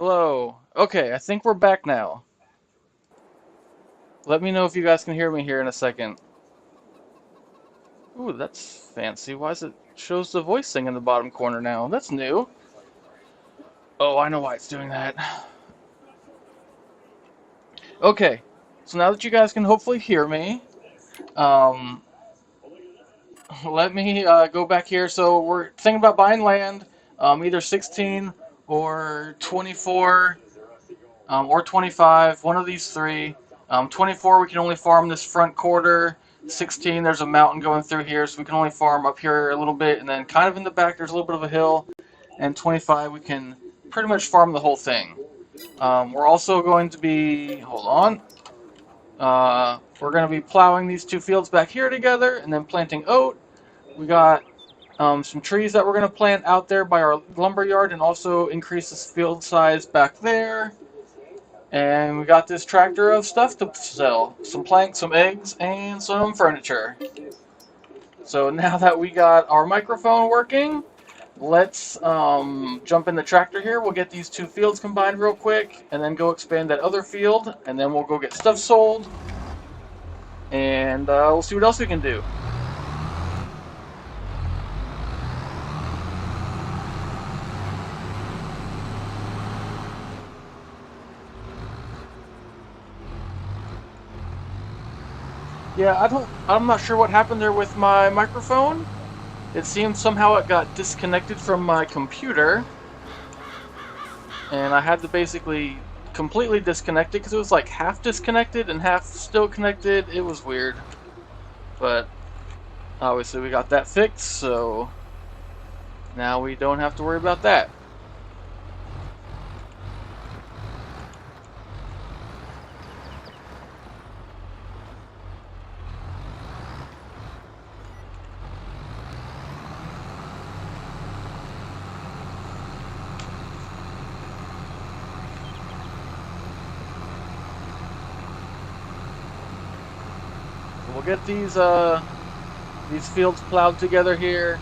Hello. Okay, I think we're back now. Let me know if you guys can hear me here in a second. Ooh, that's fancy. Why is it shows the voice thing in the bottom corner now? That's new. Oh, I know why it's doing that. Okay, so now that you guys can hopefully hear me, um, let me go back here. So we're thinking about buying land, either 16 or 24 or 25, one of these three. 24, we can only farm this front quarter. 16, there's a mountain going through here, so we can only farm up here a little bit, and then kind of in the back, there's a little bit of a hill. And 25, we can pretty much farm the whole thing. We're also going to be, hold on, we're going to be plowing these two fields back here together, and then planting oat. We got some trees that we're going to plant out there by our lumber yard, and also increase this field size back there. And we got this tractor of stuff to sell. Some planks, some eggs, and some furniture. So now that we got our microphone working, let's jump in the tractor here. We'll get these two fields combined real quick, and then go expand that other field, and then we'll go get stuff sold, and we'll see what else we can do. Yeah, I'm not sure what happened there with my microphone. It seems somehow it got disconnected from my computer, and I had to basically completely disconnect it because it was like half disconnected and half still connected. It was weird, but obviously we got that fixed, so now we don't have to worry about that. We'll get these fields plowed together here,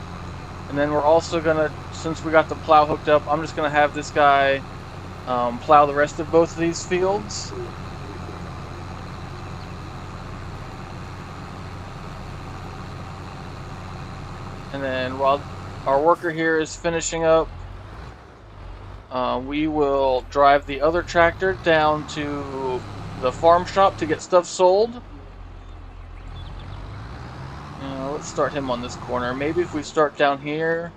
and then we're also gonna, since we got the plow hooked up, I'm just gonna have this guy plow the rest of both of these fields. And then while our worker here is finishing up, we will drive the other tractor down to the farm shop to get stuff sold. Let's start him on this corner. Maybe if we start down here,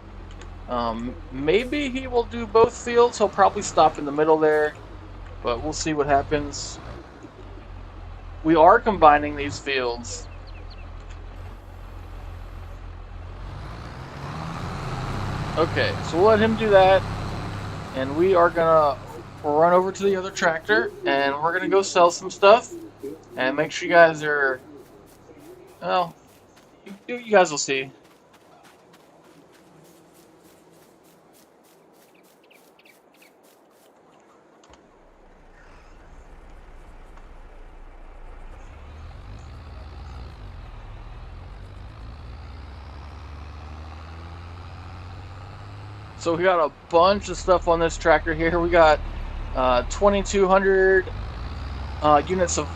maybe he will do both fields. He'll probably stop in the middle there, but we'll see what happens. We are combining these fields. Okay, so we'll let him do that, and we are gonna run over to the other tractor, and we're gonna go sell some stuff, and make sure you guys are, well, you guys will see. So we got a bunch of stuff on this tractor here. We got 2,200 units of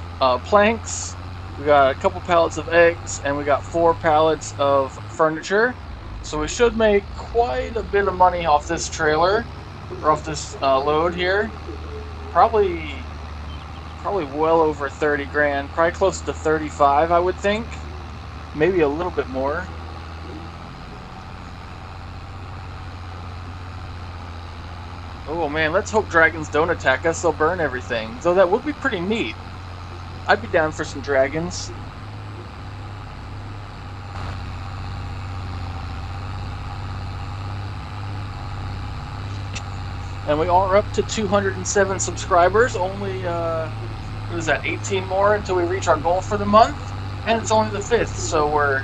planks. We got a couple pallets of eggs, and we got 4 pallets of furniture. So we should make quite a bit of money off this trailer, or off this load here. Probably well over 30 grand. Probably close to 35, I would think. Maybe a little bit more. Oh man, let's hope dragons don't attack us. They'll burn everything. Though that would be pretty neat. I'd be down for some dragons. And we are up to 207 subscribers. Only, what is that, 18 more until we reach our goal for the month? And it's only the 5th, so we're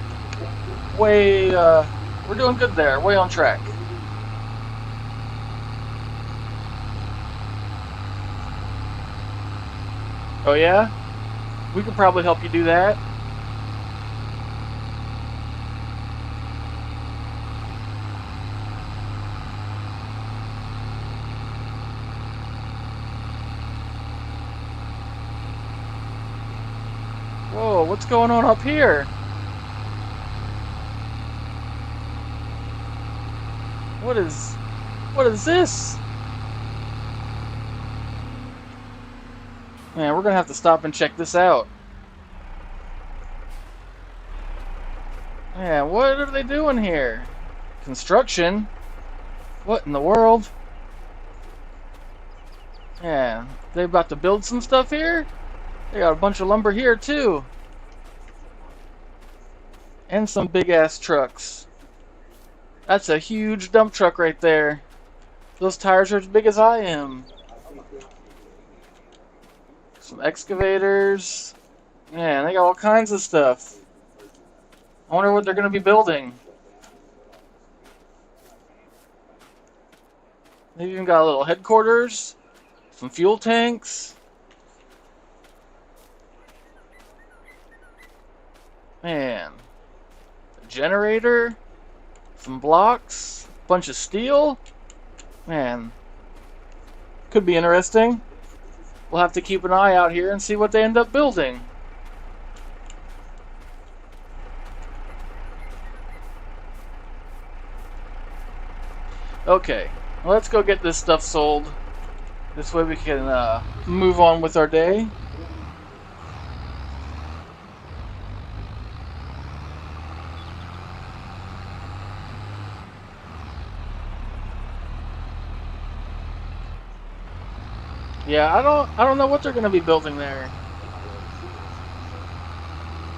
doing good there. Way on track. Oh yeah? We could probably help you do that. what's going on up here? What is this? Man, we're gonna have to stop and check this out. Man, what are they doing here? Construction? What in the world? Yeah, they about to build some stuff here? They got a bunch of lumber here too. And some big ass trucks. That's a huge dump truck right there. Those tires are as big as I am. Some excavators. Man, they got all kinds of stuff. I wonder what they're going to be building. They even got a little headquarters. Some fuel tanks. Man. A generator. Some blocks. Bunch of steel. Man. Could be interesting. We'll have to keep an eye out here and see what they end up building. Okay, well, let's go get this stuff sold. This way we can move on with our day. Yeah, I don't know what they're going to be building there.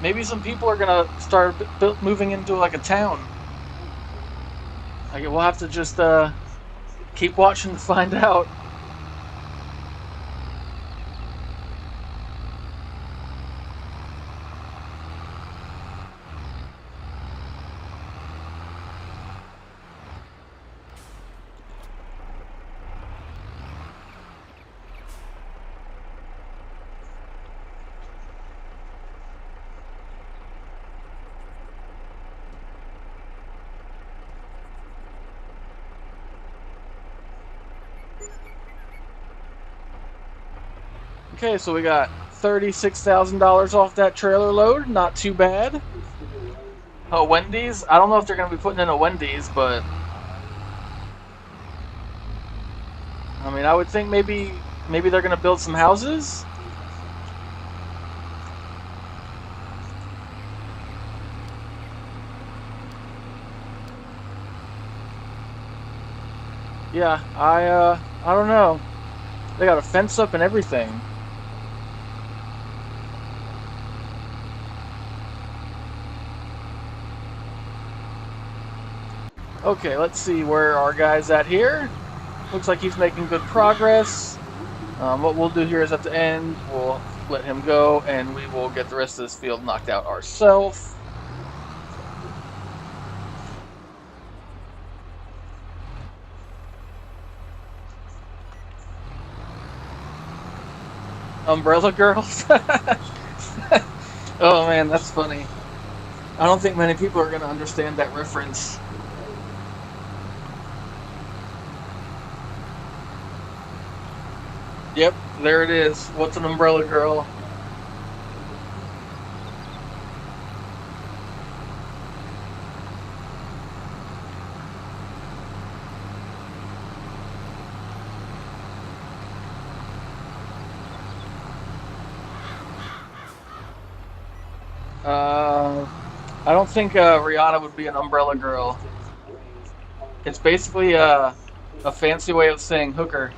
Maybe some people are going to start moving into like a town. Like, we'll have to just keep watching to find out. Okay, so we got $36,000 off that trailer load. Not too bad. Oh, Wendy's? I don't know if they're going to be putting in a Wendy's, but I mean, I would think maybe they're going to build some houses. Yeah, I don't know. They got a fence up and everything. Okay, let's see where our guy's at here. Looks like he's making good progress. What we'll do here is at the end, we'll let him go, and we will get the rest of this field knocked out ourselves. Umbrella Girls? Oh man, that's funny. I don't think many people are going to understand that reference. Yep, there it is. What's an umbrella girl? I don't think Rihanna would be an umbrella girl. It's basically a fancy way of saying hooker.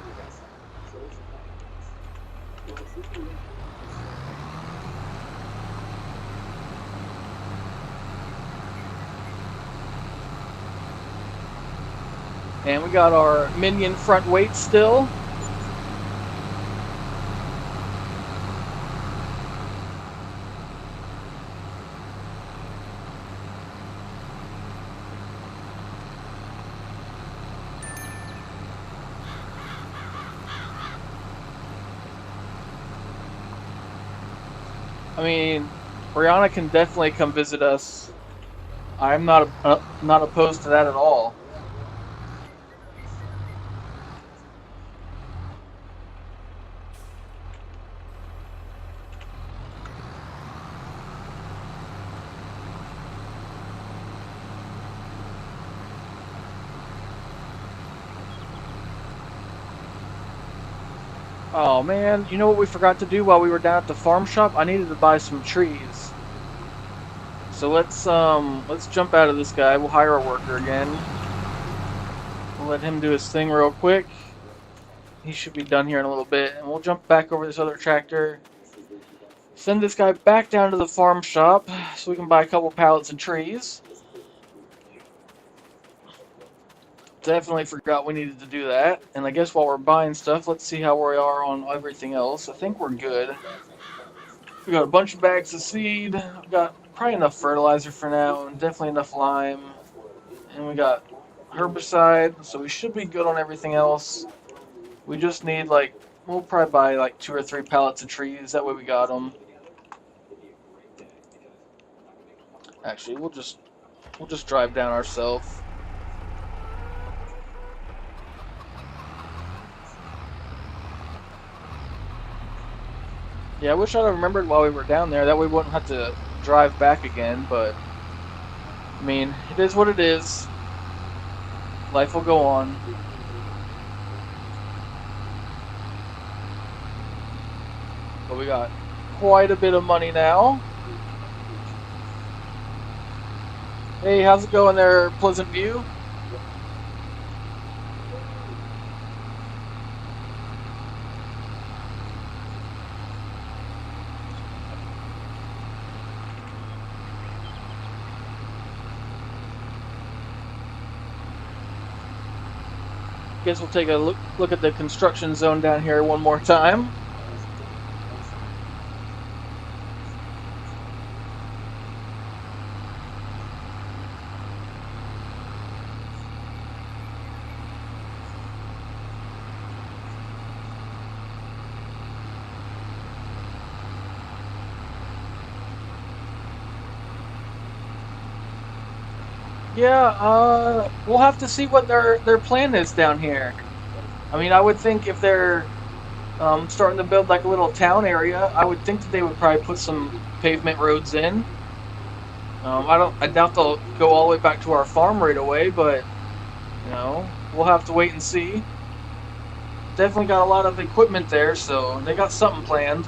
And we got our minion front weight still. I mean, Rihanna can definitely come visit us. I'm not opposed to that at all. Oh man, you know what we forgot to do while we were down at the farm shop? I needed to buy some trees. So let's jump out of this guy. We'll hire a worker again. We'll let him do his thing real quick. He should be done here in a little bit, and we'll jump back over this other tractor. Send this guy back down to the farm shop so we can buy a couple pallets of trees. Definitely forgot we needed to do that. And I guess while we're buying stuff, let's see how we are on everything else. I think we're good. We got a bunch of bags of seed. We got probably enough fertilizer for now, and definitely enough lime. And we got herbicide, so we should be good on everything else. We just need we'll probably buy like 2 or 3 pallets of trees. That way we got them. Actually, we'll just drive down ourselves. Yeah, I wish I'd have remembered while we were down there. That way we wouldn't have to drive back again, but I mean, it is what it is. Life will go on. But we got quite a bit of money now. Hey, how's it going there, Pleasant View? Guess we'll take a look at the construction zone down here one more time. Yeah, we'll have to see what their plan is down here. I mean, I would think if they're starting to build like a little town area, I would think that they would probably put some pavement roads in. I doubt they'll go all the way back to our farm right away, but you know, we'll have to wait and see. Definitely got a lot of equipment there, so they got something planned.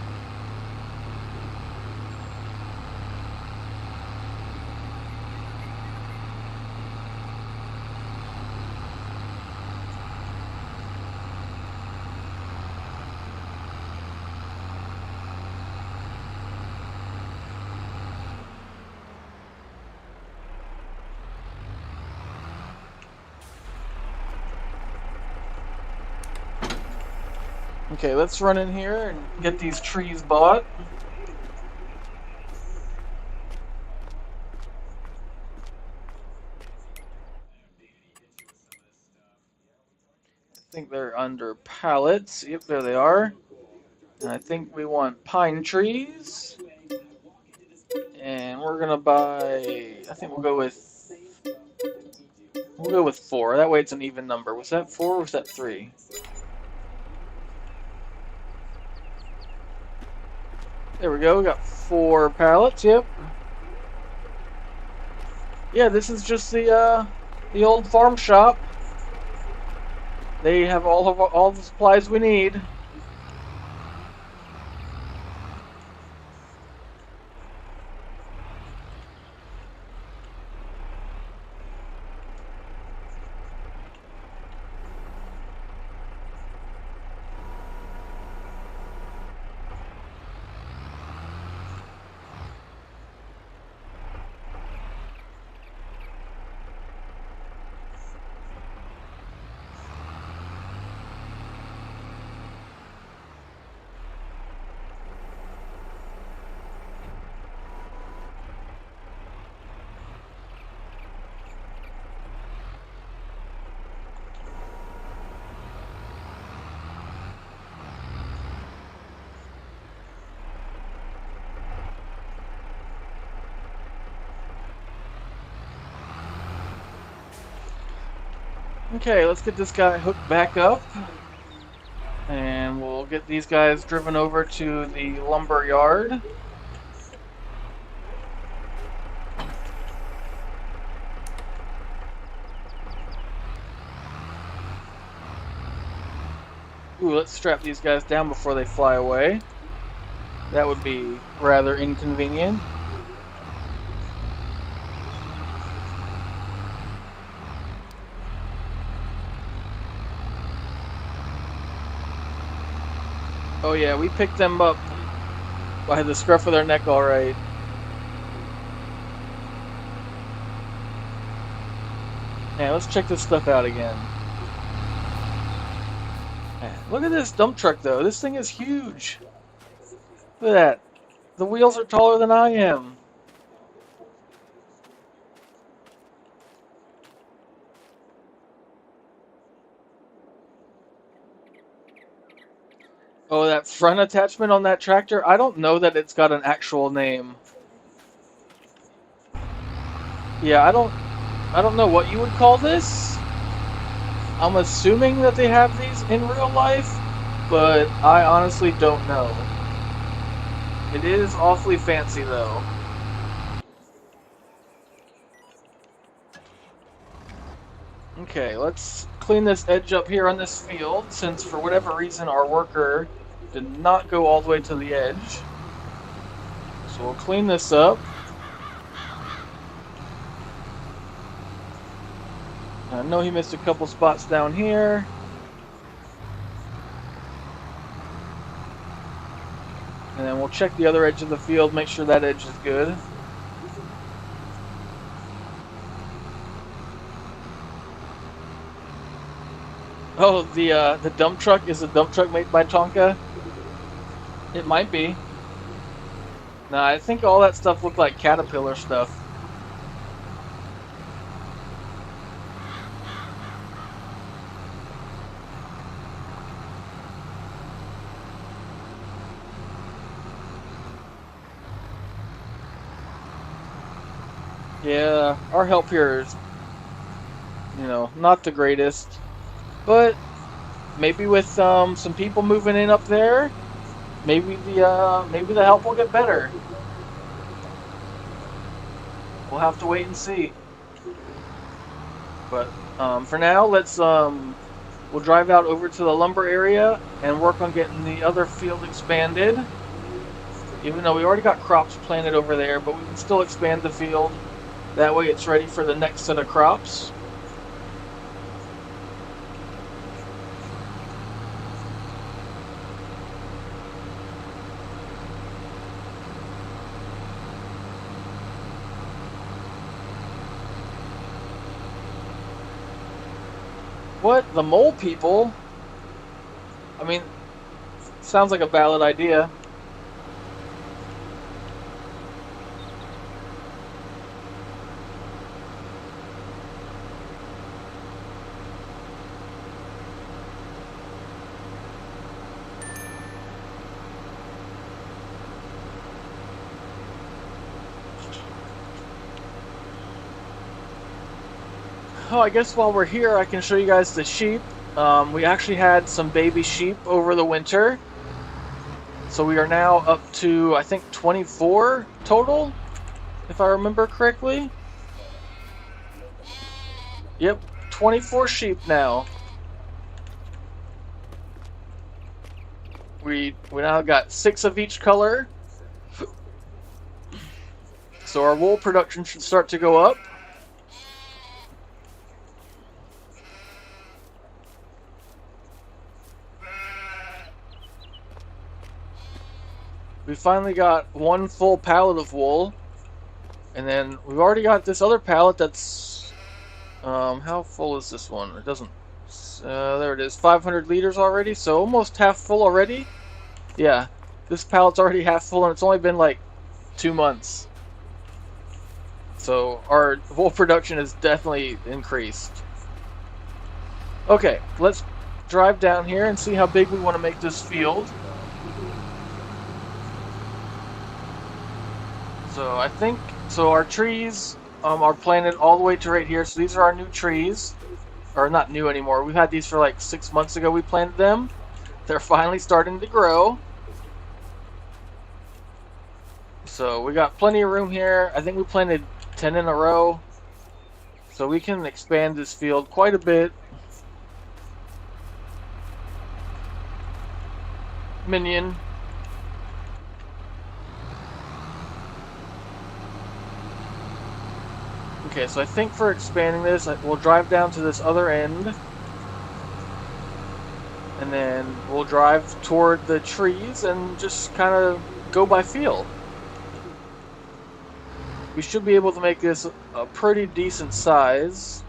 Okay, let's run in here and get these trees bought. I think they're under pallets. Yep, there they are. And I think we want pine trees. And we're gonna buy, I think we'll go with 4. That way it's an even number. Was that 4 or was that 3? There we go. We got 4 pallets. Yep. Yeah, this is just the old farm shop. They have all the supplies we need. Okay, let's get this guy hooked back up. And we'll get these guys driven over to the lumber yard. Ooh, let's strap these guys down before they fly away. That would be rather inconvenient. Oh yeah, we picked them up by the scruff of their neck, alright. Yeah, let's check this stuff out again. Look at this dump truck, though. This thing is huge. Look at that. The wheels are taller than I am. Oh, that front attachment on that tractor, I don't know that it's got an actual name. Yeah, I don't know what you would call this. I'm assuming that they have these in real life, but I honestly don't know. It is awfully fancy, though. Okay, let's clean this edge up here on this field, since for whatever reason our worker did not go all the way to the edge. So we'll clean this up. I know he missed a couple spots down here. And then we'll check the other edge of the field, make sure that edge is good. Oh, the dump truck is a dump truck made by Tonka? It might be. Nah, I think all that stuff looked like Caterpillar stuff. Yeah, our help here is, not the greatest. But maybe with some people moving in up there, maybe the help will get better. We'll have to wait and see. But for now, we'll drive out over to the lumber area and work on getting the other field expanded. Even though we already got crops planted over there, but we can still expand the field. That way it's ready for the next set of crops. What? The mole people? I mean, sounds like a valid idea. Oh, I guess while we're here, I can show you guys the sheep. We actually had some baby sheep over the winter. So we are now up to, I think, 24 total, if I remember correctly. Yep, 24 sheep now. We now got 6 of each color. So our wool production should start to go up. We finally got one full pallet of wool, and then we've already got this other pallet that's, how full is this one? It doesn't, there it is, 500 liters already, so almost half full already. Yeah, this pallet's already half full, and it's only been like 2 months. So our wool production has definitely increased. Okay, let's drive down here and see how big we want to make this field. So I think, our trees are planted all the way to right here. So these are our new trees. Or not new anymore. We've had these for like 6 months ago we planted them. They're finally starting to grow. So we got plenty of room here. I think we planted 10 in a row. So we can expand this field quite a bit. minion. Okay, so I think for expanding this, we'll drive down to this other end. And then we'll drive toward the trees and just kind of go by feel. We should be able to make this a pretty decent size.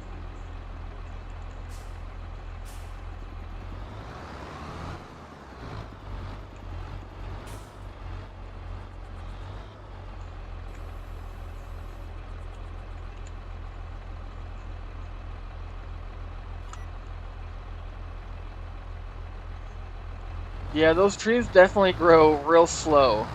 Yeah, those trees definitely grow real slow.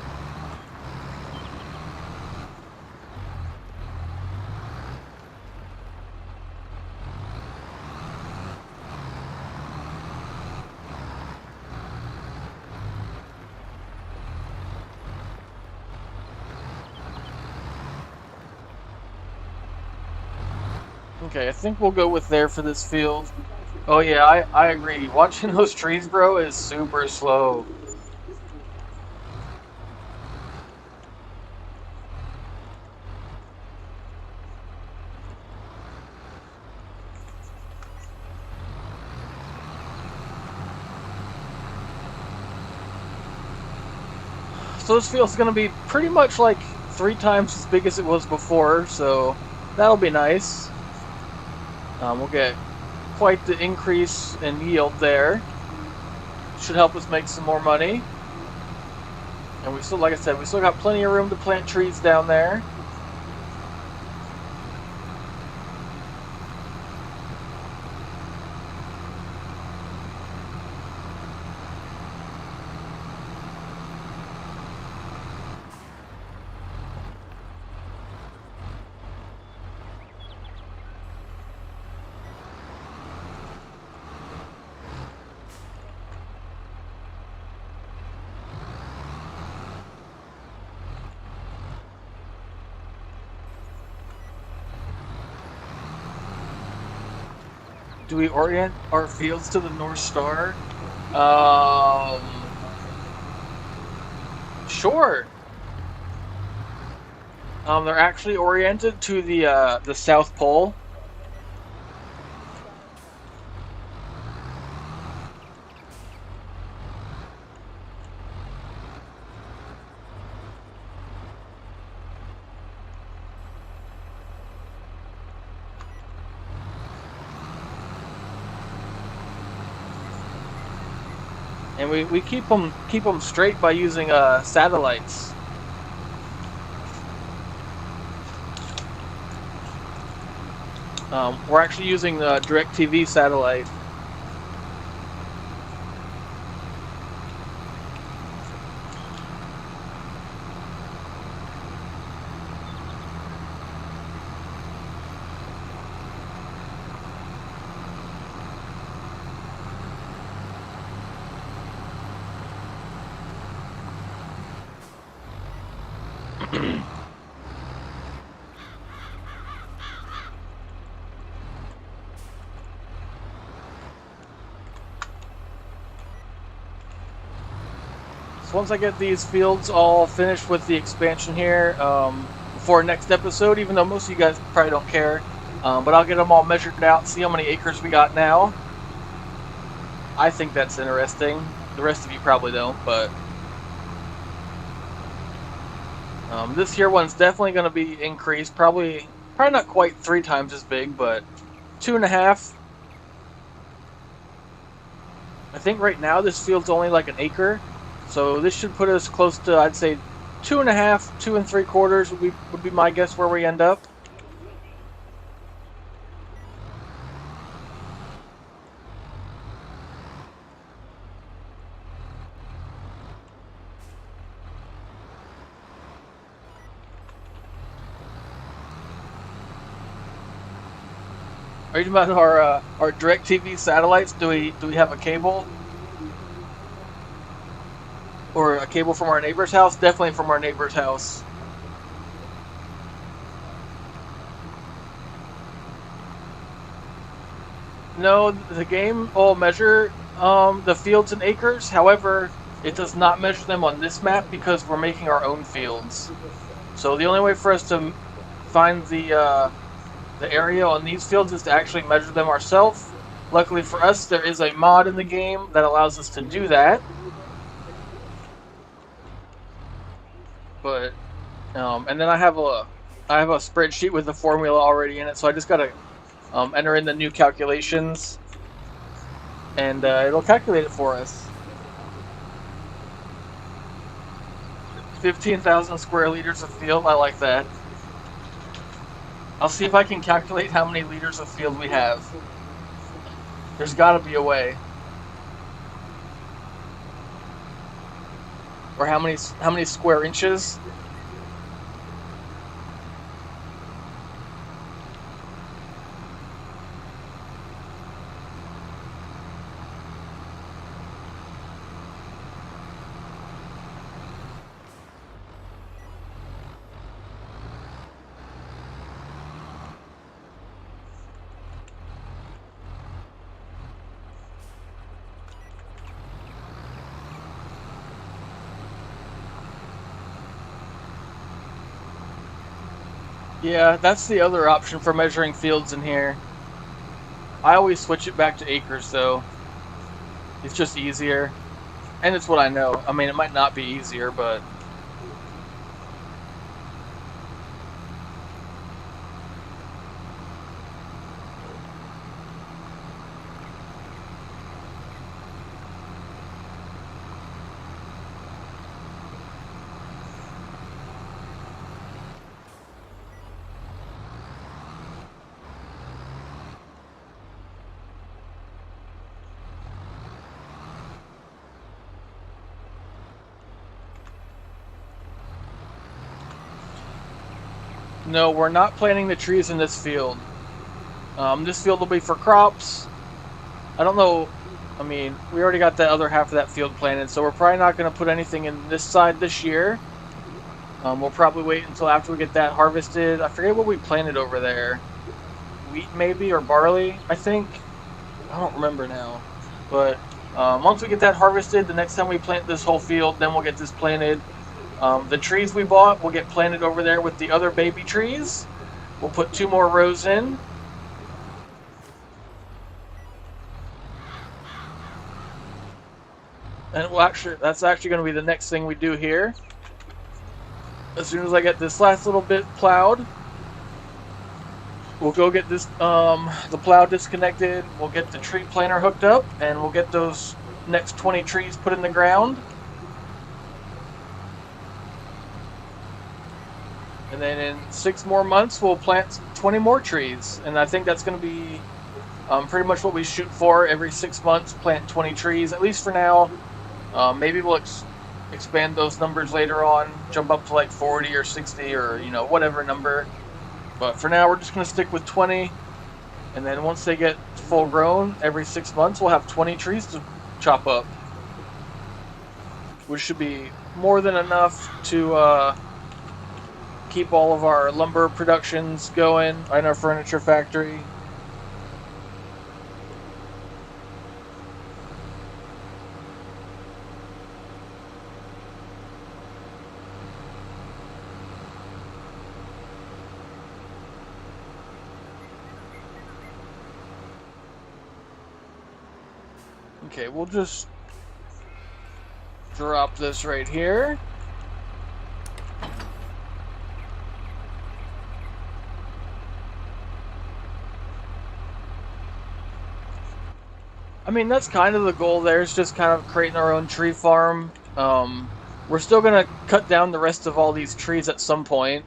Okay, I think we'll go with there for this field. Oh yeah, I agree. Watching those trees grow is super slow. So this field's going to be pretty much like 3 times as big as it was before, so that'll be nice. We'll get quite the increase in yield there. Should help us make some more money. And we still, like I said, we still got plenty of room to plant trees down there. Do we orient our fields to the North Star? Sure. They're actually oriented to the South Pole. And we keep them straight by using satellites. We're actually using the DirecTV satellite. Once I get these fields all finished with the expansion here, before next episode, even though most of you guys probably don't care, but I'll get them all measured out, see how many acres we got now. I think that's interesting. The rest of you probably don't, but this here one's definitely going to be increased. Probably not quite 3 times as big, but 2.5. I think right now this field's only like an acre. So this should put us close to, I'd say, 2.5, 2 3/4 would be my guess where we end up. Are you talking about our DirecTV satellites? Do we have a cable? Or a cable from our neighbor's house? Definitely from our neighbor's house. No, the game will measure the fields in acres. However, it does not measure them on this map because we're making our own fields. So the only way for us to find the area on these fields is to actually measure them ourselves. Luckily for us, there is a mod in the game that allows us to do that. But and then I have a spreadsheet with the formula already in it, so I just gotta enter in the new calculations, and it'll calculate it for us. 15,000 square liters of field. I like that. I'll see if I can calculate how many liters of field we have. There's got to be a way. Or how many square inches? Yeah, that's the other option for measuring fields in here. I always switch it back to acres, though. It's just easier. And it's what I know. I mean, it might not be easier, but... No, we're not planting the trees in this field. This field will be for crops. I don't know. I mean, we already got the other half of that field planted, so we're probably not going to put anything in this side this year. We'll probably wait until after we get that harvested. I forget what we planted over there. Wheat maybe, or barley, I think. I don't remember now. But once we get that harvested, the next time we plant this whole field, then we'll get this planted. The trees we bought will get planted over there with the other baby trees. We'll put 2 more rows in. And that's actually going to be the next thing we do here. As soon as I get this last little bit plowed, we'll go get this the plow disconnected. We'll get the tree planter hooked up, and we'll get those next 20 trees put in the ground. And then in 6 more months, we'll plant 20 more trees. And I think that's going to be pretty much what we shoot for every 6 months, plant 20 trees, at least for now. Maybe we'll expand those numbers later on, jump up to like 40 or 60 or, you know, whatever number. But for now, we're just going to stick with 20. And then once they get full grown, every 6 months, we'll have 20 trees to chop up. Which should be more than enough to keep all of our lumber productions going in our furniture factory. Okay, we'll just drop this right here. I mean, that's kind of the goal there, is just kind of creating our own tree farm. We're still going to cut down the rest of all these trees at some point.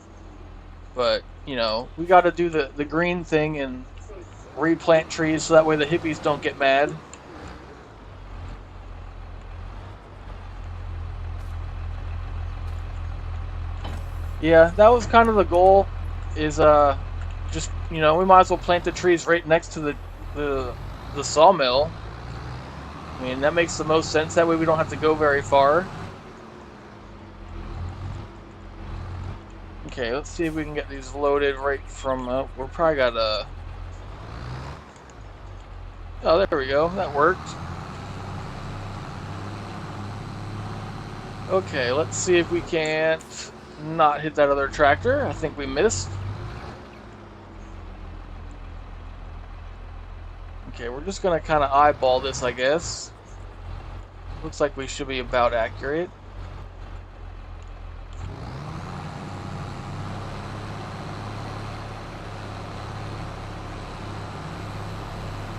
But, you know, we got to do the green thing and replant trees so that way the hippies don't get mad. Yeah, that was kind of the goal, is just, you know, we might as well plant the trees right next to the sawmill. I mean, that makes the most sense. That way we don't have to go very far. Okay, let's see if we can get these loaded right from... we're probably got a... Oh, there we go. That worked. Okay, let's see if we can't not hit that other tractor. I think we missed. Okay, we're just gonna kind of eyeball this, I guess. Looks like we should be about accurate.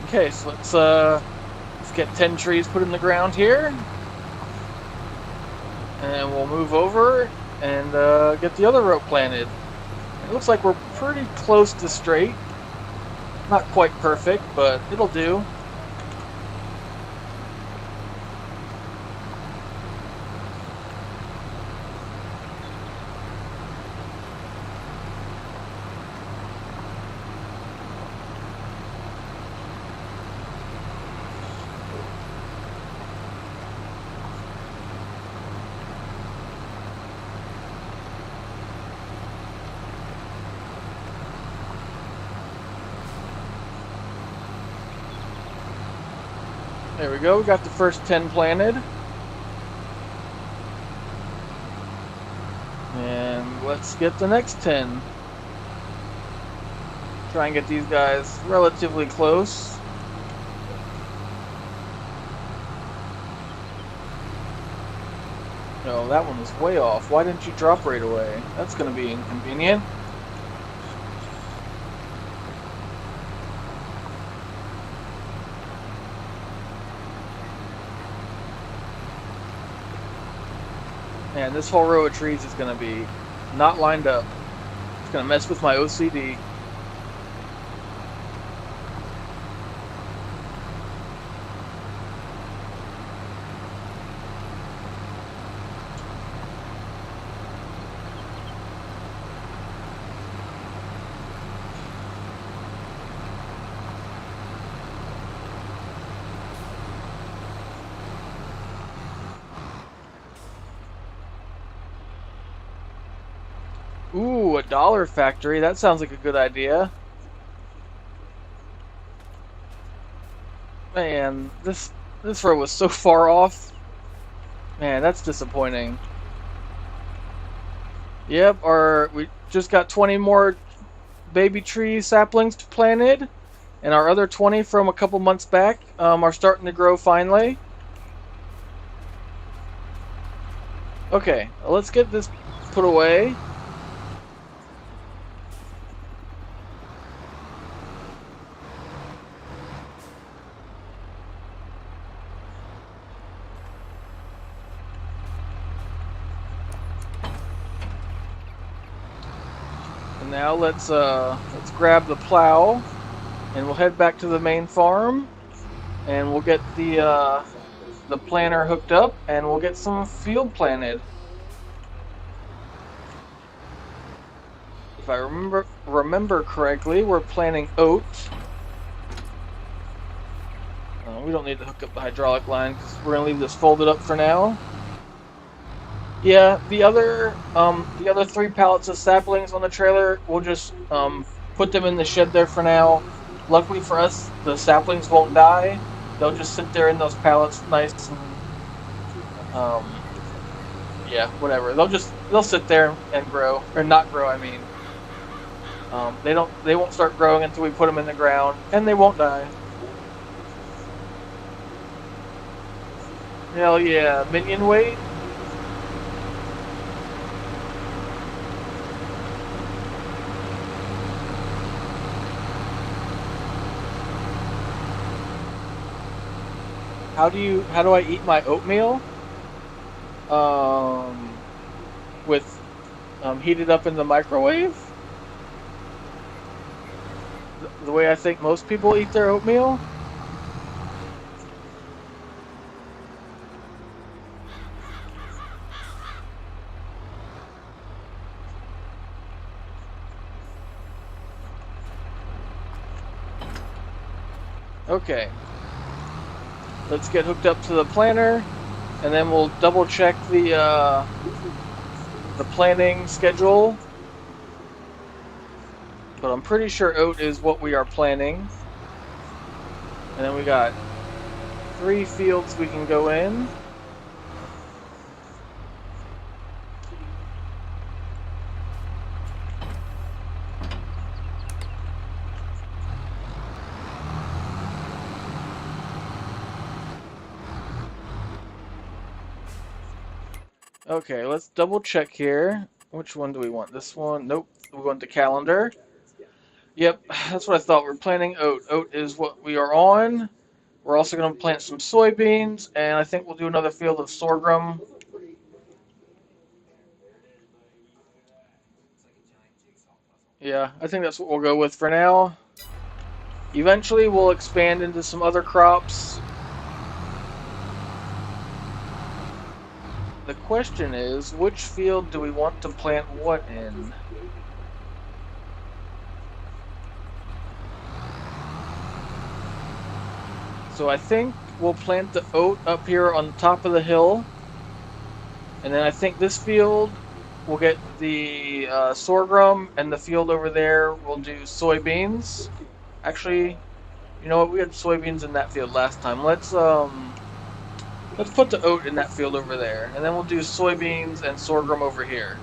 Okay, so let's get 10 trees put in the ground here. And then we'll move over and get the other row planted. It looks like we're pretty close to straight. Not quite perfect, but it'll do. There we go, we got the first 10 planted. And let's get the next 10. Try and get these guys relatively close. No, that one was way off. Why didn't you drop right away? That's going to be inconvenient. Man, this whole row of trees is going to be not lined up. It's going to mess with my OCD. Ooh, a dollar factory. That sounds like a good idea. Man, this row was so far off. Man, that's disappointing. Yep, we just got 20 more baby tree saplings planted, and our other 20 from a couple months back are starting to grow finally. Okay, let's get this put away. Now let's grab the plow, and we'll head back to the main farm, and we'll get the planter hooked up, and we'll get some field planted. If I remember correctly, we're planting oats. We don't need to hook up the hydraulic line because we're gonna leave this folded up for now. Yeah, the other 3 pallets of saplings on the trailer, we'll just put them in the shed there for now. Luckily for us, the saplings won't die. They'll just sit there in those pallets, nice and yeah, whatever. They'll sit there and grow, or not grow. I mean, they won't start growing until we put them in the ground, and they won't die. Hell yeah, minion weight. How do I eat my oatmeal? With heated up in the microwave? The way I think most people eat their oatmeal? Okay. Let's get hooked up to the planter, and then we'll double check the planting schedule. But I'm pretty sure oat is what we are planting. And then we got 3 fields we can go in. Okay, let's double check here. Which one do we want? This one? Nope. We want the calendar. Yep, that's what I thought. We're planting oat. Oat is what we are on. We're also going to plant some soybeans, and I think we'll do another field of sorghum. Yeah, I think that's what we'll go with for now. Eventually, we'll expand into some other crops. The question is, which field do we want to plant what in? So I think we'll plant the oat up here on top of the hill. And then I think this field we'll get the sorghum, and the field over there we'll do soybeans. Actually, you know what? We had soybeans in that field last time. Let's put the oat in that field over there, and then we'll do soybeans and sorghum over here.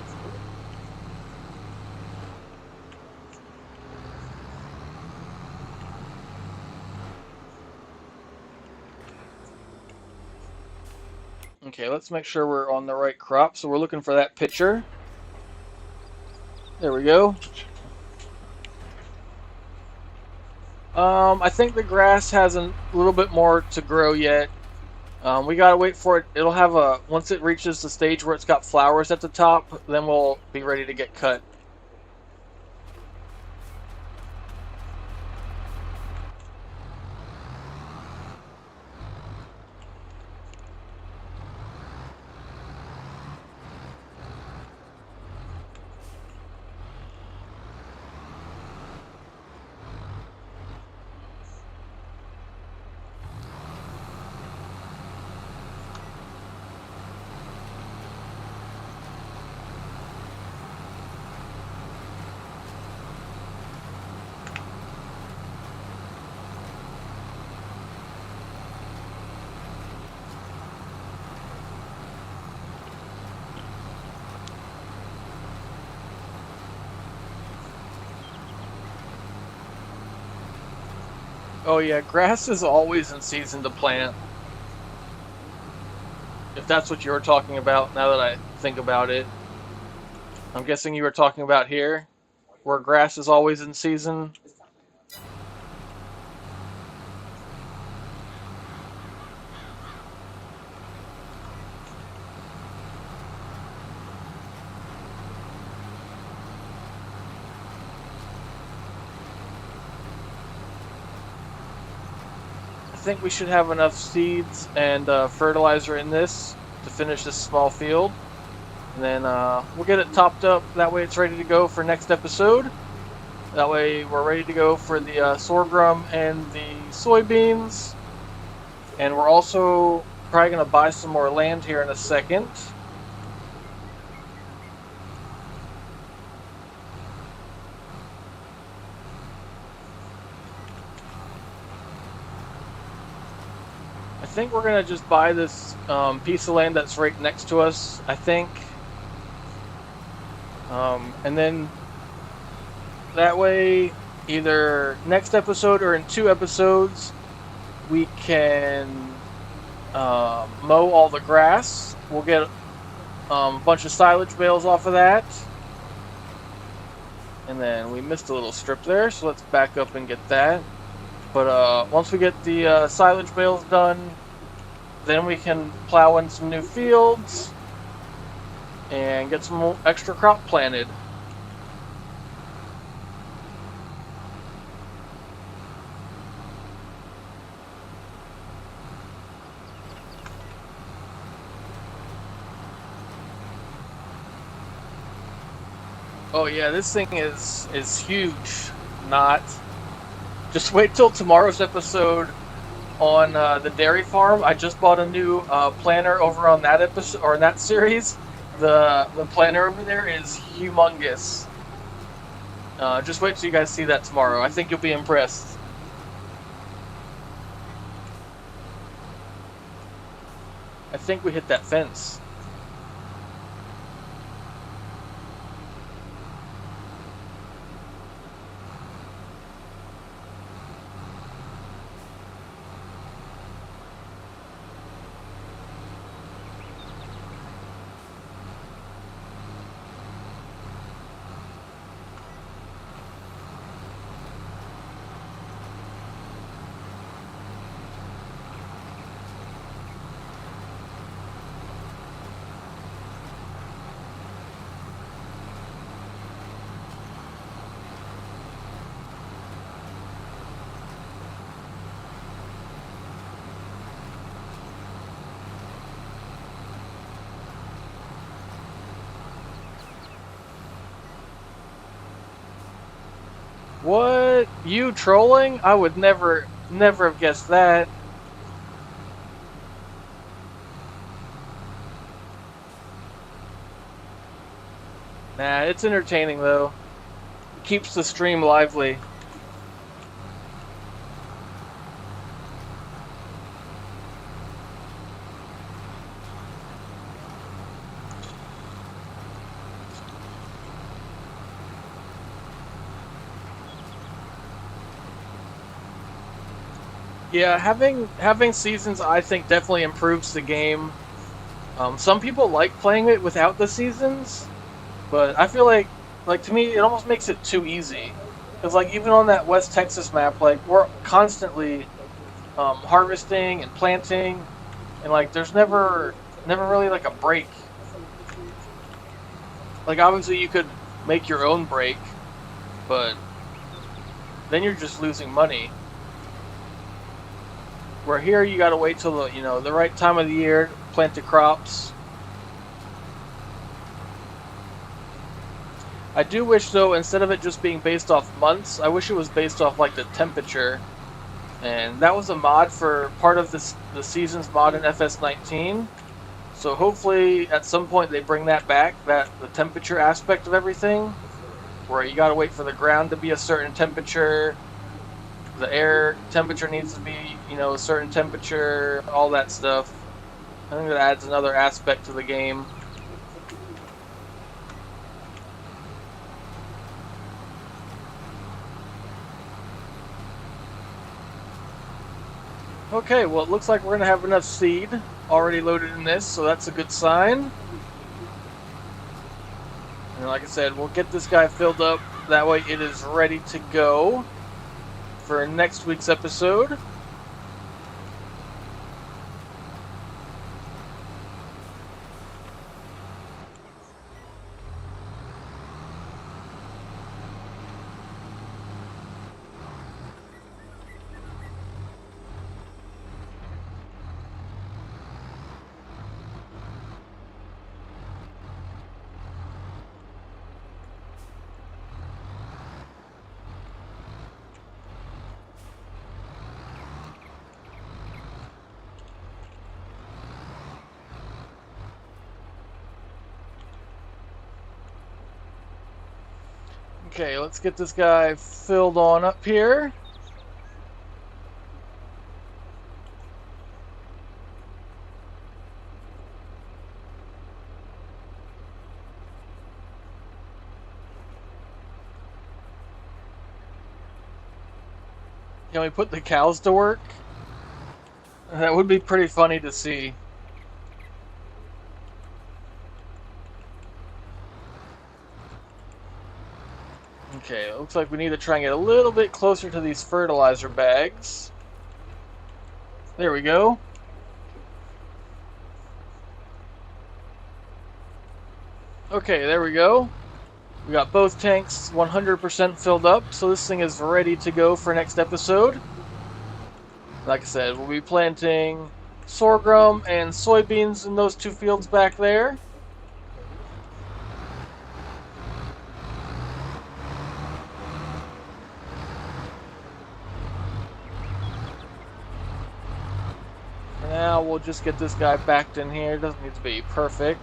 Okay, let's make sure we're on the right crop. So we're looking for that picture. There we go. I think the grass has a little bit more to grow yet. We gotta wait for it. It'll have once it reaches the stage where it's got flowers at the top, then we'll be ready to get cut. Oh yeah, grass is always in season to plant. If that's what you were talking about, now that I think about it. I'm guessing you were talking about here, where grass is always in season. I think we should have enough seeds and fertilizer in this to finish this small field. And then we'll get it topped up. That way it's ready to go for next episode. That way we're ready to go for the sorghum and the soybeans. And we're also probably going to buy some more land here in a second. I think we're going to just buy this piece of land that's right next to us, I think. And then that way, either next episode or in 2 episodes, we can mow all the grass. We'll get a bunch of silage bales off of that. And then we missed a little strip there, so let's back up and get that. But once we get the silage bales done, then we can plow in some new fields and get some extra crop planted. Oh yeah, this thing is huge. Not. Just wait till tomorrow's episode on the dairy farm. I just bought a new planter over on that episode or in that series. The planter over there is humongous. Just wait till you guys see that tomorrow. I think you'll be impressed. I think we hit that fence. What? You trolling? I would never have guessed that. Nah, it's entertaining though. Keeps the stream lively. Yeah, having seasons, I think, definitely improves the game. Some people like playing it without the seasons, but I feel like to me, it almost makes it too easy. Because like even on that West Texas map, like we're constantly harvesting and planting, and like there's never really like a break. Like obviously you could make your own break, but then you're just losing money. Where here you gotta wait till the right time of the year to plant the crops. I do wish though, instead of it just being based off months, I wish it was based off like the temperature. And that was a mod for part of the season's mod in FS19. So hopefully at some point they bring that back, that the temperature aspect of everything, where you gotta wait for the ground to be a certain temperature, the air temperature needs to be, a certain temperature, all that stuff. I think that adds another aspect to the game. Okay, well it looks like we're gonna have enough seed already loaded in this, so that's a good sign. And like I said, we'll get this guy filled up, that way it is ready to go for next week's episode. Okay, let's get this guy filled on up here. Can we put the cows to work? That would be pretty funny to see. Okay, it looks like we need to try and get a little bit closer to these fertilizer bags. There we go. Okay, there we go. We got both tanks 100% filled up, so this thing is ready to go for next episode. Like I said, we'll be planting sorghum and soybeans in those two fields back there. For now, we'll just get this guy backed in here. Doesn't need to be perfect.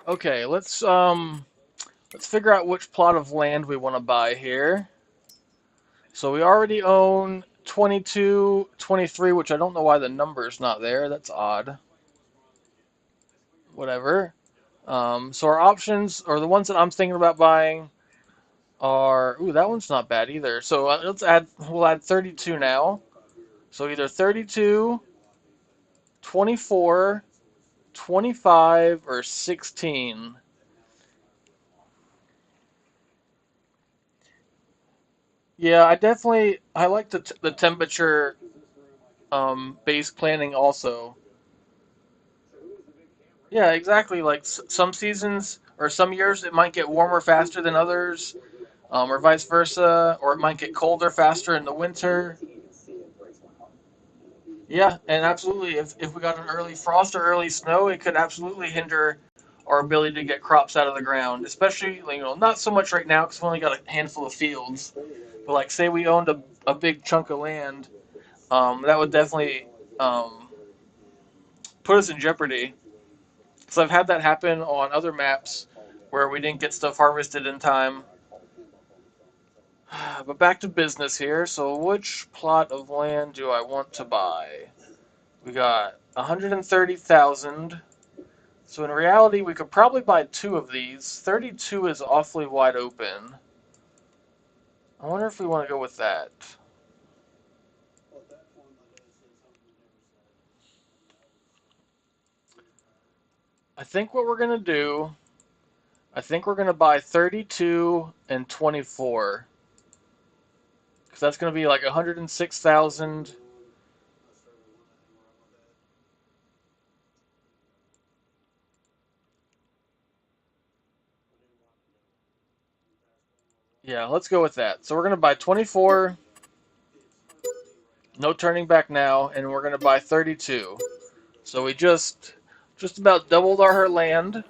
Okay, let's figure out which plot of land we want to buy here. So we already own 22, 23, which I don't know why the number's not there. That's odd. Whatever. So our options, or the ones that I'm thinking about buying, are... Ooh, that one's not bad either. So we'll add 32 now. So either 32, 24, 25, or 16. Yeah, I like the temperature based planning also. Yeah, exactly. Like some seasons or some years, it might get warmer faster than others, or vice versa, or it might get colder faster in the winter. Yeah, and absolutely, if we got an early frost or early snow, it could absolutely hinder our ability to get crops out of the ground. Especially, not so much right now because we've only got a handful of fields. But like, say we owned a big chunk of land, that would definitely um, put us in jeopardy. So I've had that happen on other maps where we didn't get stuff harvested in time. But back to business here. So which plot of land do I want to buy? We got 130,000. So in reality, we could probably buy two of these. 32 is awfully wide open. I wonder if we want to go with that. I think what we're going to do, I think we're going to buy 32 and 24. Because that's going to be like 106,000. Yeah, let's go with that. So we're going to buy 24, no turning back now, and we're going to buy 32. So we just about doubled our land.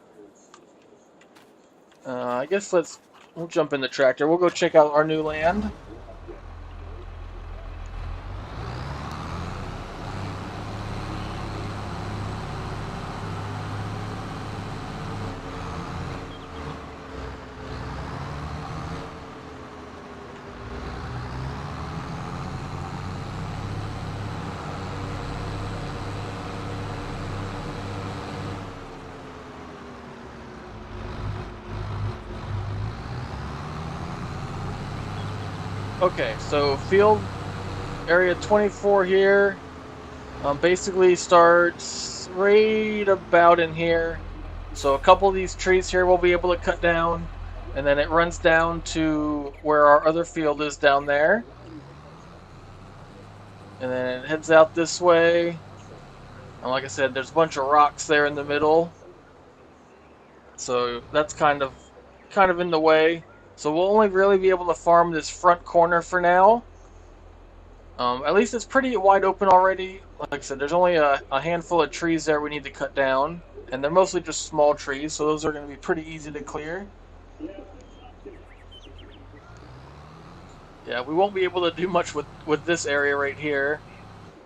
I guess we'll jump in the tractor. We'll go check out our new land. Okay, so field area 24 here basically starts right about in here. So a couple of these trees here we'll be able to cut down, and then it runs down to where our other field is down there. And then it heads out this way. And like I said, there's a bunch of rocks there in the middle. So that's kind of in the way. So we'll only really be able to farm this front corner for now. At least it's pretty wide open already. Like I said, there's only a handful of trees there we need to cut down. And they're mostly just small trees, so those are going to be pretty easy to clear. Yeah, we won't be able to do much with this area right here.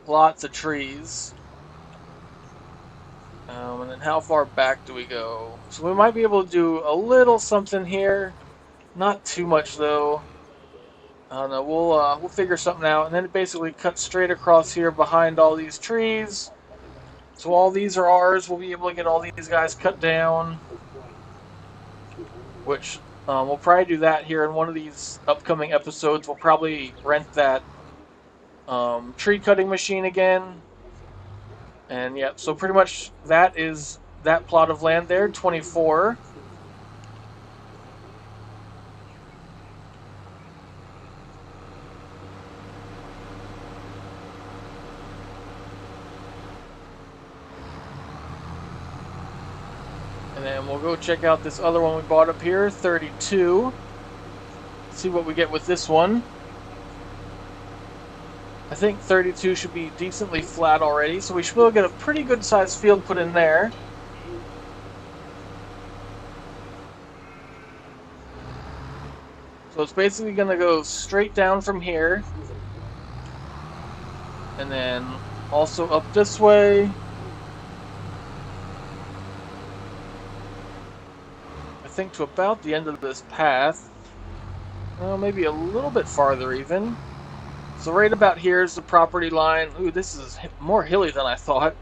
Lots of trees. And then how far back do we go? So we might be able to do a little something here. Not too much, though. I don't know. We'll figure something out, and then it basically cuts straight across here behind all these trees. So all these are ours. We'll be able to get all these guys cut down, which we'll probably do that here in one of these upcoming episodes. We'll probably rent that tree cutting machine again, and yeah. So pretty much that is that plot of land there, 24. And then we'll go check out this other one we bought up here, 32. See what we get with this one. I think 32 should be decently flat already, so we should be able to get a pretty good sized field put in there. So it's basically going to go straight down from here. And then also up this way. I think to about the end of this path. Well, maybe a little bit farther even. So right about here is the property line. Ooh, this is more hilly than I thought.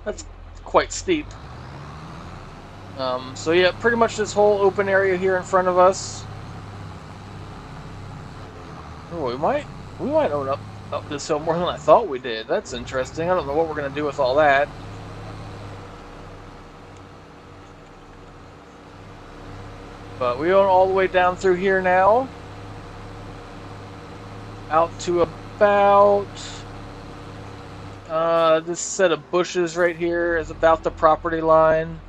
That's quite steep. So yeah, pretty much this whole open area here in front of us. Oh, we might own up this hill more than I thought we did. That's interesting. I don't know what we're gonna do with all that. But we own all the way down through here now. Out to about This set of bushes right here is about the property line.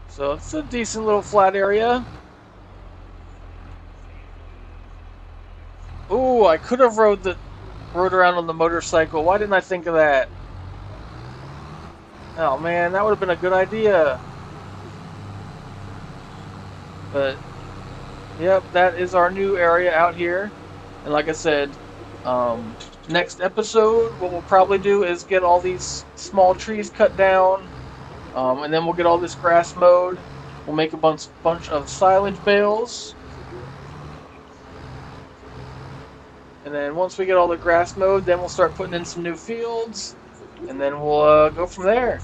So it's a decent little flat area. Ooh, I could have rode around on the motorcycle. Why didn't I think of that? Oh man, that would have been a good idea. But yep, that is our new area out here. And like I said, next episode, what we'll probably do is get all these small trees cut down, and then we'll get all this grass mowed. We'll make a bunch of silage bales. And then once we get all the grass mowed, then we'll start putting in some new fields, and then we'll go from there.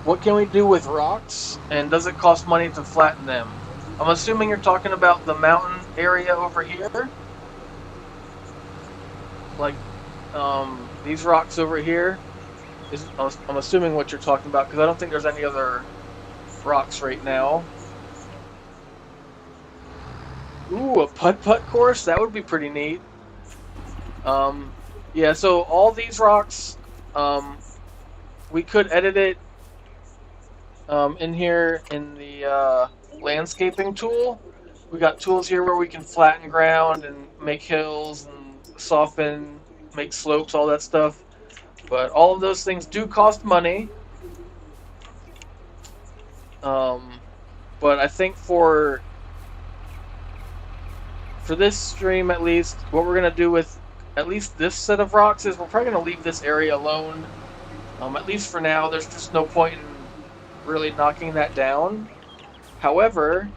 What can we do with rocks, and does it cost money to flatten them? I'm assuming you're talking about the mountain area over here. Like, these rocks over here. I'm assuming what you're talking about, because I don't think there's any other rocks right now. Ooh, a putt-putt course? That would be pretty neat. Yeah, so all these rocks, we could edit it in here in the landscaping tool. We got tools here where we can flatten ground and make hills and soften, make slopes, all that stuff. But all of those things do cost money. But I think for this stream at least, what we're going to do with at least this set of rocks is we're probably going to leave this area alone. At least for now, there's just no point in really knocking that down. However,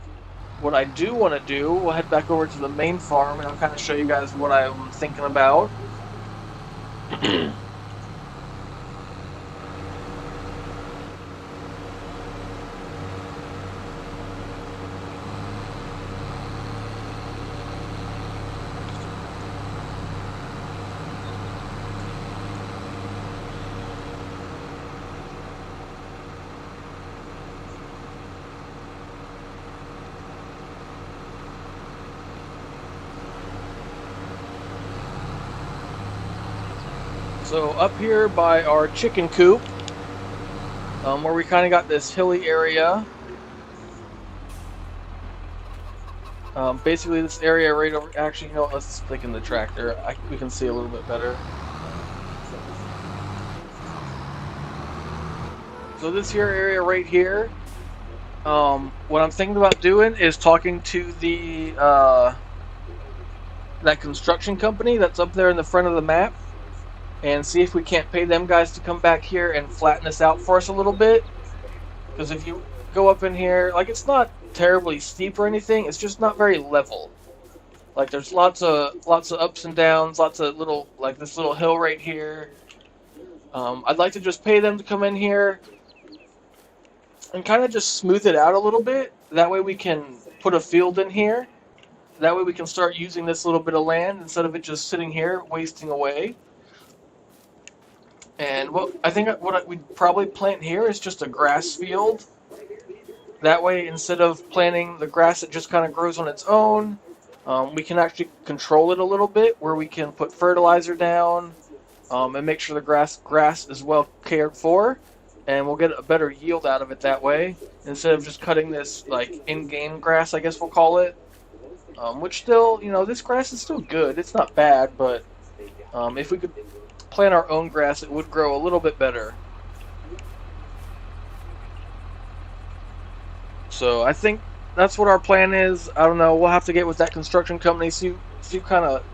what I do want to do, we'll head back over to the main farm and I'll kind of show you guys what I'm thinking about. So up here by our chicken coop, where we kind of got this hilly area, basically this area right over, actually, you know what, let's stick in the tractor, we can see a little bit better. So this here area right here, what I'm thinking about doing is talking to the, that construction company that's up there in the front of the map, and see if we can't pay them guys to come back here and flatten this out for us a little bit. Because if you go up in here, like, it's not terribly steep or anything, it's just not very level. Like, there's lots of ups and downs, lots of little, like this little hill right here. I'd like to just pay them to come in here and kind of just smooth it out a little bit. That way we can put a field in here. That way we can start using this little bit of land instead of it just sitting here wasting away. And I think what we'd probably plant here is just a grass field. That way, instead of planting the grass that just kind of grows on its own, we can actually control it a little bit, where we can put fertilizer down and make sure the grass is well cared for, and we'll get a better yield out of it that way, instead of just cutting this like in-game grass, I guess we'll call it. Which still, you know, this grass is still good. It's not bad, but if we could plant our own grass, it would grow a little bit better. So I think that's what our plan is. I don't know, we'll have to get with that construction company, see what kind of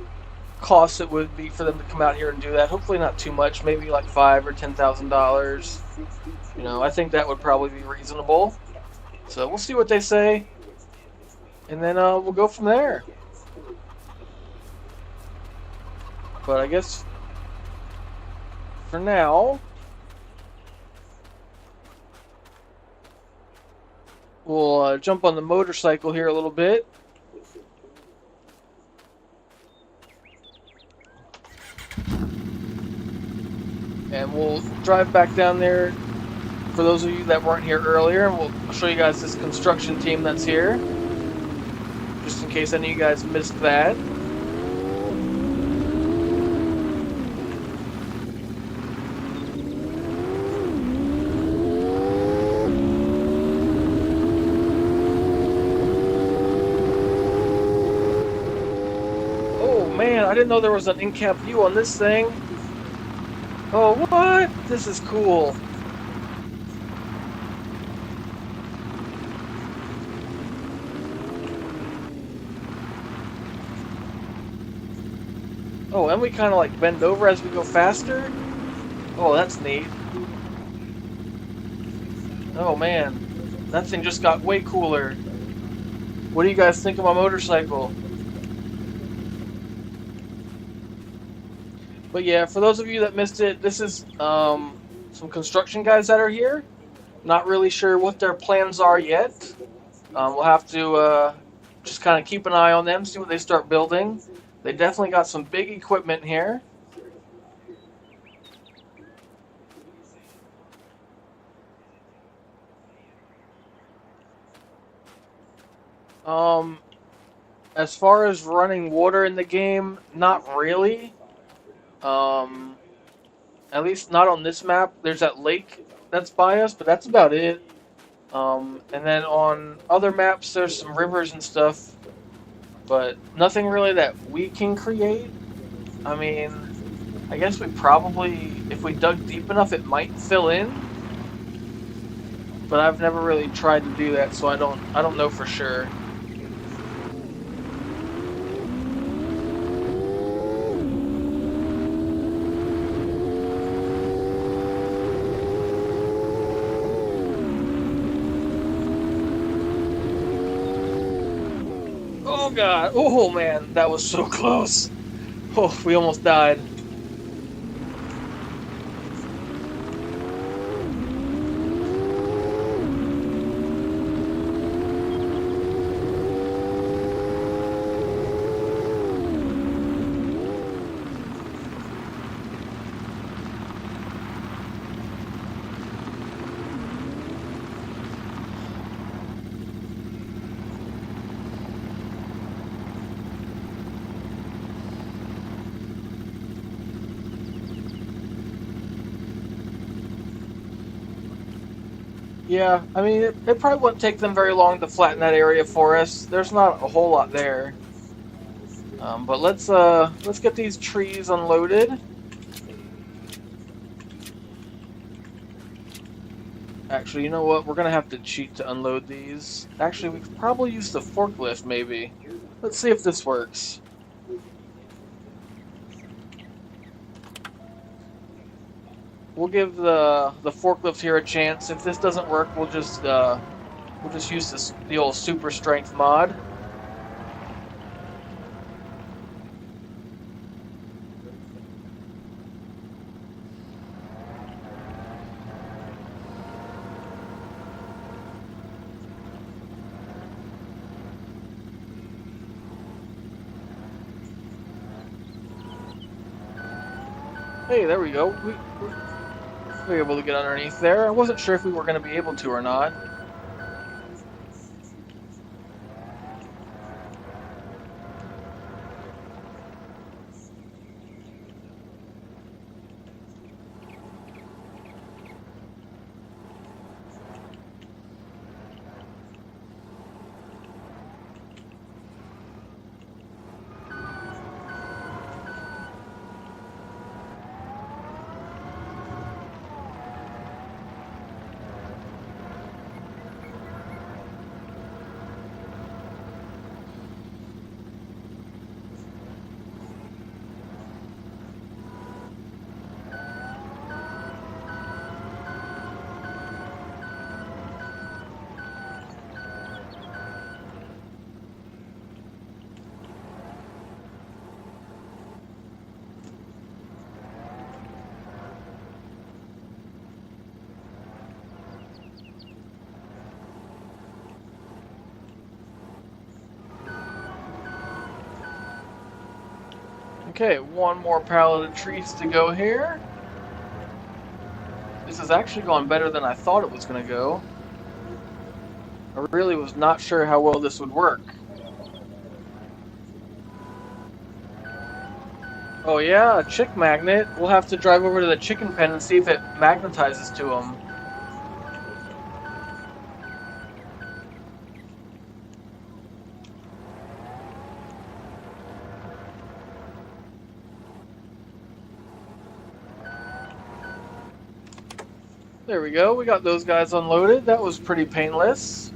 costs it would be for them to come out here and do that. Hopefully not too much, maybe like $5,000 or $10,000. You know, I think that would probably be reasonable. So we'll see what they say, and then we'll go from there. But I guess for now, we'll jump on the motorcycle here a little bit. And we'll drive back down there for those of you that weren't here earlier, and we'll show you guys this construction team that's here, just in case any of you guys missed that. I didn't know there was an in-cab view on this thing. Oh, what? This is cool. Oh, and we kind of like bend over as we go faster. Oh, that's neat. Oh man, that thing just got way cooler. What do you guys think of my motorcycle? But yeah, for those of you that missed it, this is some construction guys that are here. Not really sure what their plans are yet. We'll have to just kind of keep an eye on them, see what they start building. They definitely got some big equipment here. Um, as far as running water in the game, not really. Um, at least not on this map. There's that lake that's by us, but that's about it. And then on other maps, there's some rivers and stuff, but nothing really that we can create. I mean, I guess we probably, if we dug deep enough, it might fill in. But I've never really tried to do that, so I don't know for sure. Oh god! Oh man, that was so close. Oh, we almost died. Yeah, I mean, it probably wouldn't take them very long to flatten that area for us. There's not a whole lot there. But let's get these trees unloaded. Actually, you know what? We're gonna have to cheat to unload these. Actually, we could probably use the forklift, maybe. Let's see if this works. We'll give the forklift here a chance. If this doesn't work, we'll just use the old super strength mod. Hey, there we go. We were able to get underneath there. I wasn't sure if we were going to be able to or not. Okay, one more pallet of trees to go here. This is actually going better than I thought it was going to go. I really was not sure how well this would work. Oh yeah, a chick magnet. We'll have to drive over to the chicken pen and see if it magnetizes to them. There we go. We got those guys unloaded. That was pretty painless.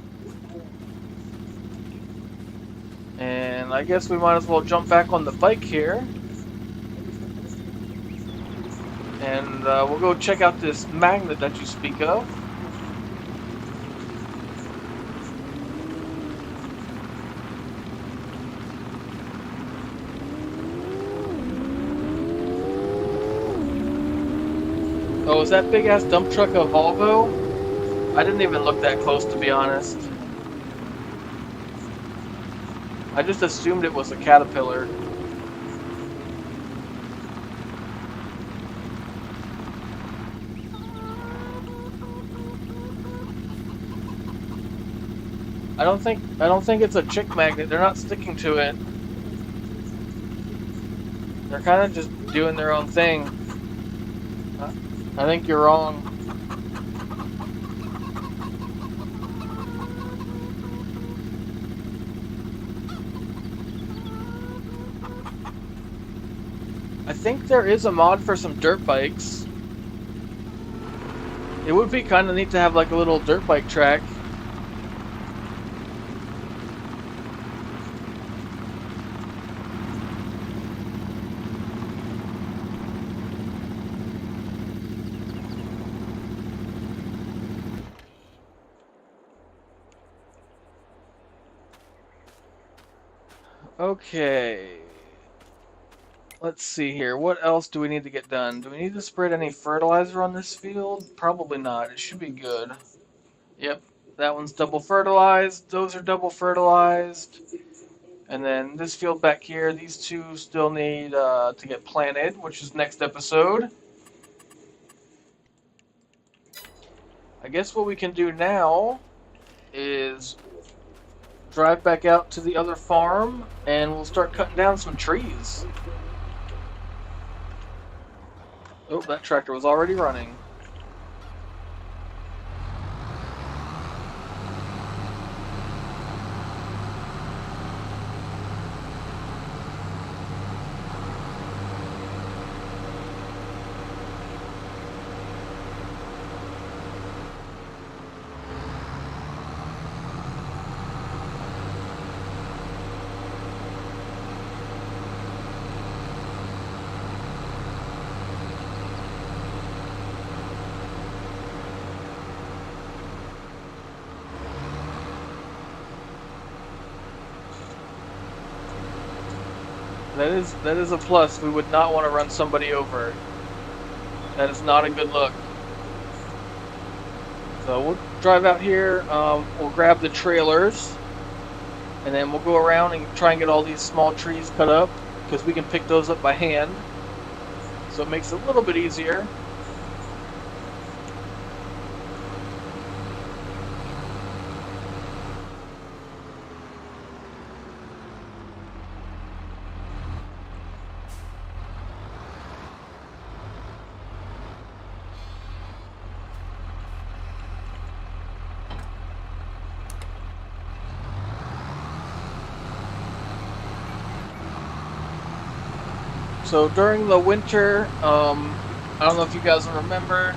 And I guess we might as well jump back on the bike here. And we'll go check out this magnet that you speak of. Oh, is that big ass dump truck a Volvo? I didn't even look that close, to be honest. I just assumed it was a Caterpillar. I don't think it's a chick magnet. They're not sticking to it. They're kind of just doing their own thing. I think you're wrong. I think there is a mod for some dirt bikes. It would be kind of neat to have like a little dirt bike track. Okay. Let's see here. What else do we need to get done? Do we need to spread any fertilizer on this field? Probably not. It should be good. Yep. That one's double fertilized. Those are double fertilized. And then this field back here, these two still need to get planted, which is next episode. I guess what we can do now is drive back out to the other farm and we'll start cutting down some trees. Oh, that tractor was already running. That is a plus. We would not want to run somebody over. That is not a good look. So we'll drive out here, we'll grab the trailers, and then we'll go around and try and get all these small trees cut up, because we can pick those up by hand. So it makes it a little bit easier. So during the winter, I don't know if you guys remember,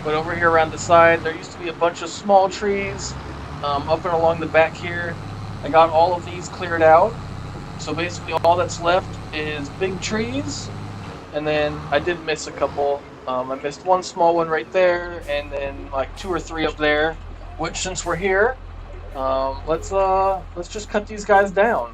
but over here around the side, there used to be a bunch of small trees up and along the back here. I got all of these cleared out. So basically all that's left is big trees, and then I did miss a couple. I missed one small one right there, and then like 2 or 3 up there, which since we're here, let's just cut these guys down.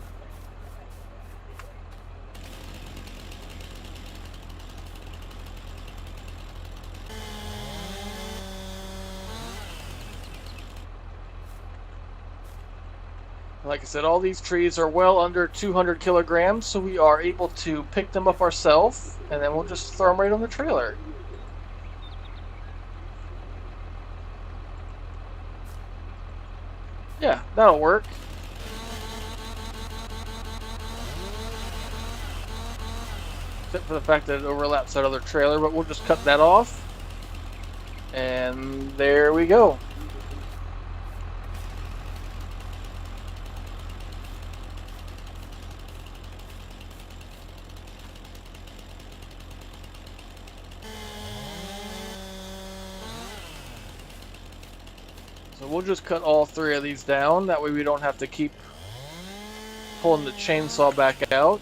Like I said, all these trees are well under 200 kilograms, so we are able to pick them up ourselves, and then we'll just throw them right on the trailer. Yeah, that'll work. Except for the fact that it overlaps that other trailer, but we'll just cut that off. And there we go. So we'll just cut all 3 of these down. That way we don't have to keep pulling the chainsaw back out.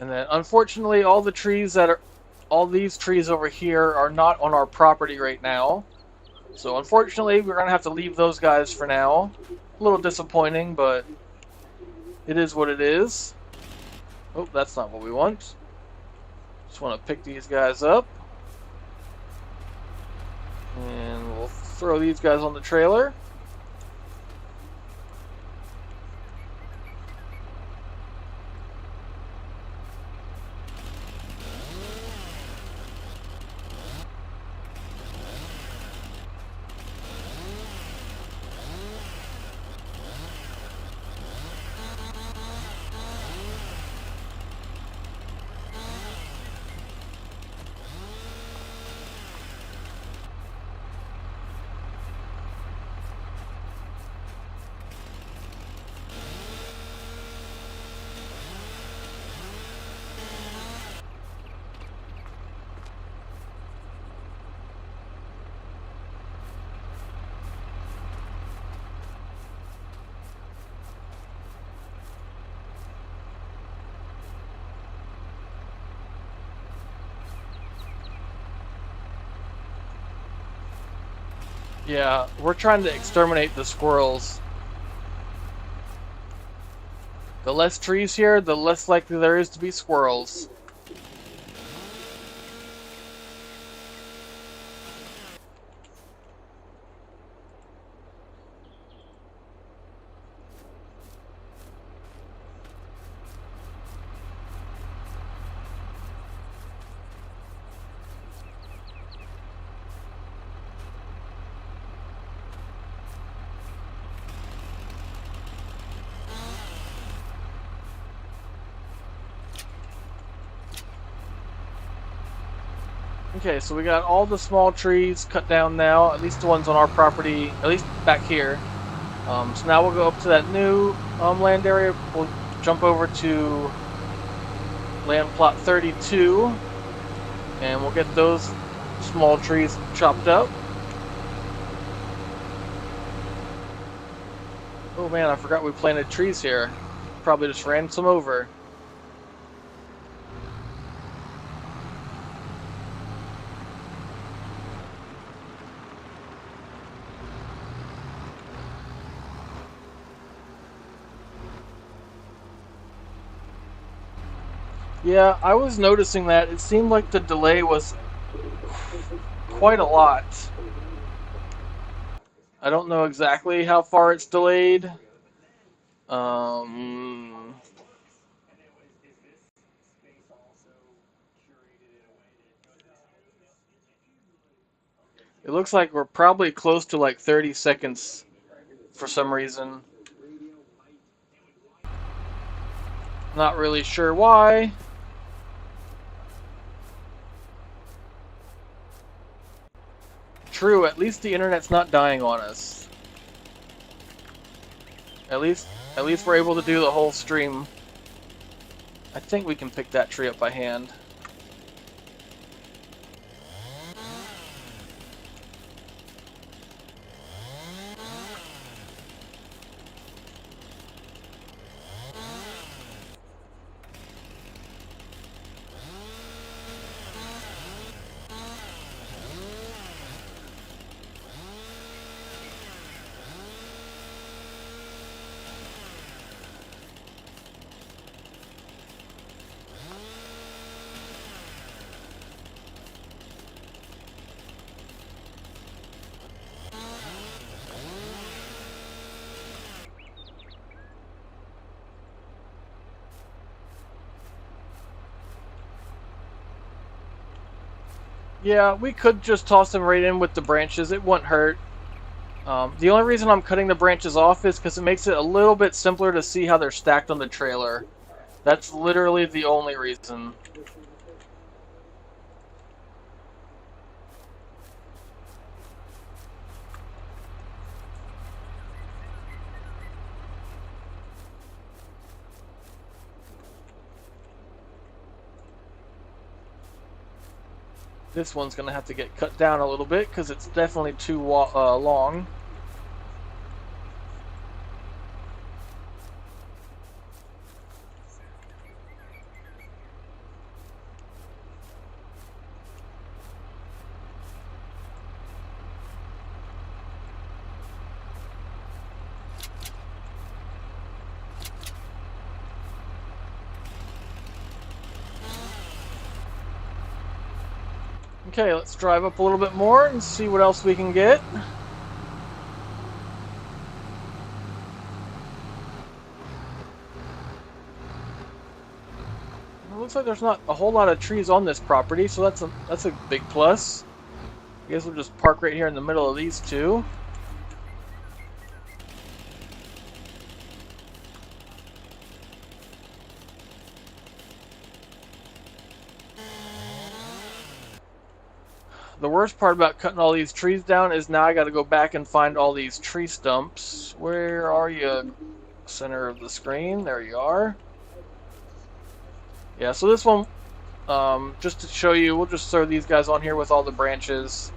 And then unfortunately all these trees over here are not on our property right now. So unfortunately we're gonna have to leave those guys for now. A little disappointing, but it is what it is. Oh, that's not what we want. Just want to pick these guys up. And we'll throw these guys on the trailer. Yeah, we're trying to exterminate the squirrels. The less trees here, the less likely there is to be squirrels. Okay, so we got all the small trees cut down now, at least the ones on our property, at least back here. So now we'll go up to that new land area. We'll jump over to land plot 32, and we'll get those small trees chopped up. Oh man, I forgot we planted trees here. Probably just ran some over. Yeah, I was noticing that. It seemed like the delay was quite a lot. I don't know exactly how far it's delayed. It looks like we're probably close to like 30 seconds for some reason. Not really sure why. True, at least the internet's not dying on us. At least we're able to do the whole stream. I think we can pick that tree up by hand. Yeah, we could just toss them right in with the branches. It wouldn't hurt. The only reason I'm cutting the branches off is because it makes it a little bit simpler to see how they're stacked on the trailer. That's literally the only reason. This one's going to have to get cut down a little bit because it's definitely too long. Okay, let's drive up a little bit more and see what else we can get. It looks like there's not a whole lot of trees on this property, so that's a big plus. I guess we'll just park right here in the middle of these two. The worst part about cutting all these trees down is now I got to go back and find all these tree stumps. Where are you? Center of the screen. There you are. Yeah, so this one, just to show you, we'll just throw these guys on here with all the branches.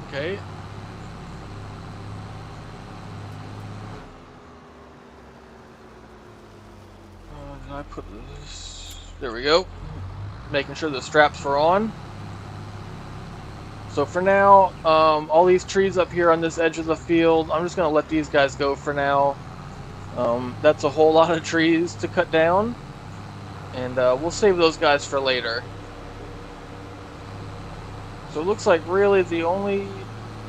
Okay. Did I put this? There we go. Making sure the straps are on. So for now, all these trees up here on this edge of the field, I'm just going to let these guys go for now. That's a whole lot of trees to cut down. And we'll save those guys for later. So it looks like really the only...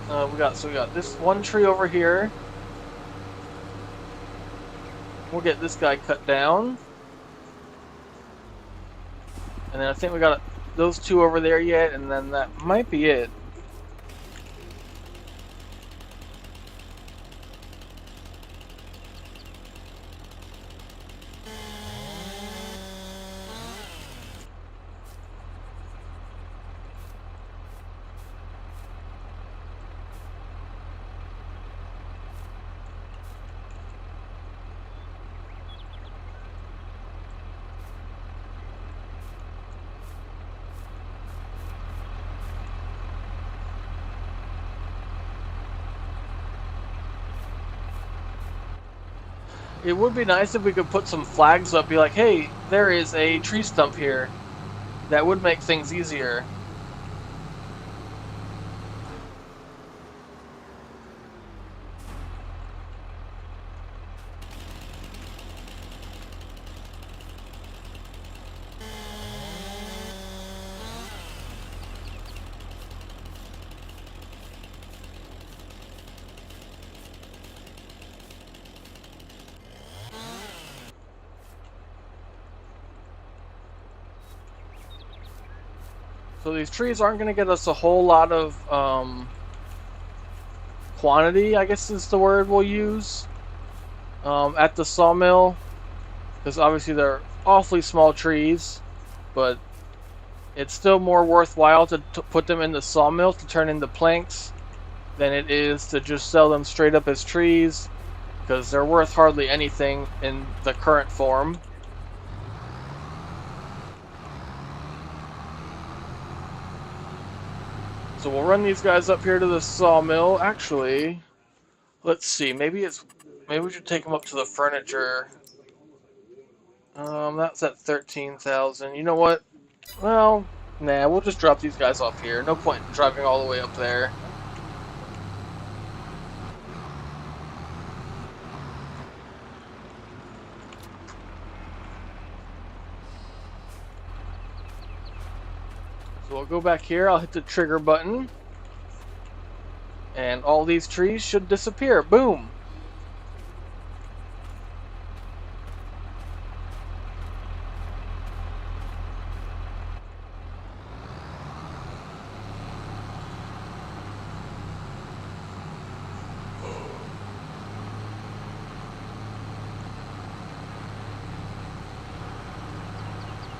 we got this one tree over here. We'll get this guy cut down. And then I think we got those two over there yet, and then that might be it. It would be nice if we could put some flags up, be like, hey, there is a tree stump here. That would make things easier. So these trees aren't going to get us a whole lot of quantity, I guess is the word we'll use, at the sawmill. Because obviously they're awfully small trees, but it's still more worthwhile to put them in the sawmill to turn into planks than it is to just sell them straight up as trees, because they're worth hardly anything in the current form. So we'll run these guys up here to the sawmill. Actually, let's see. Maybe we should take them up to the furniture. That's at 13,000. You know what? Well, nah. We'll just drop these guys off here. No point in driving all the way up there. So we'll go back here. I'll hit the trigger button. And all these trees should disappear. Boom!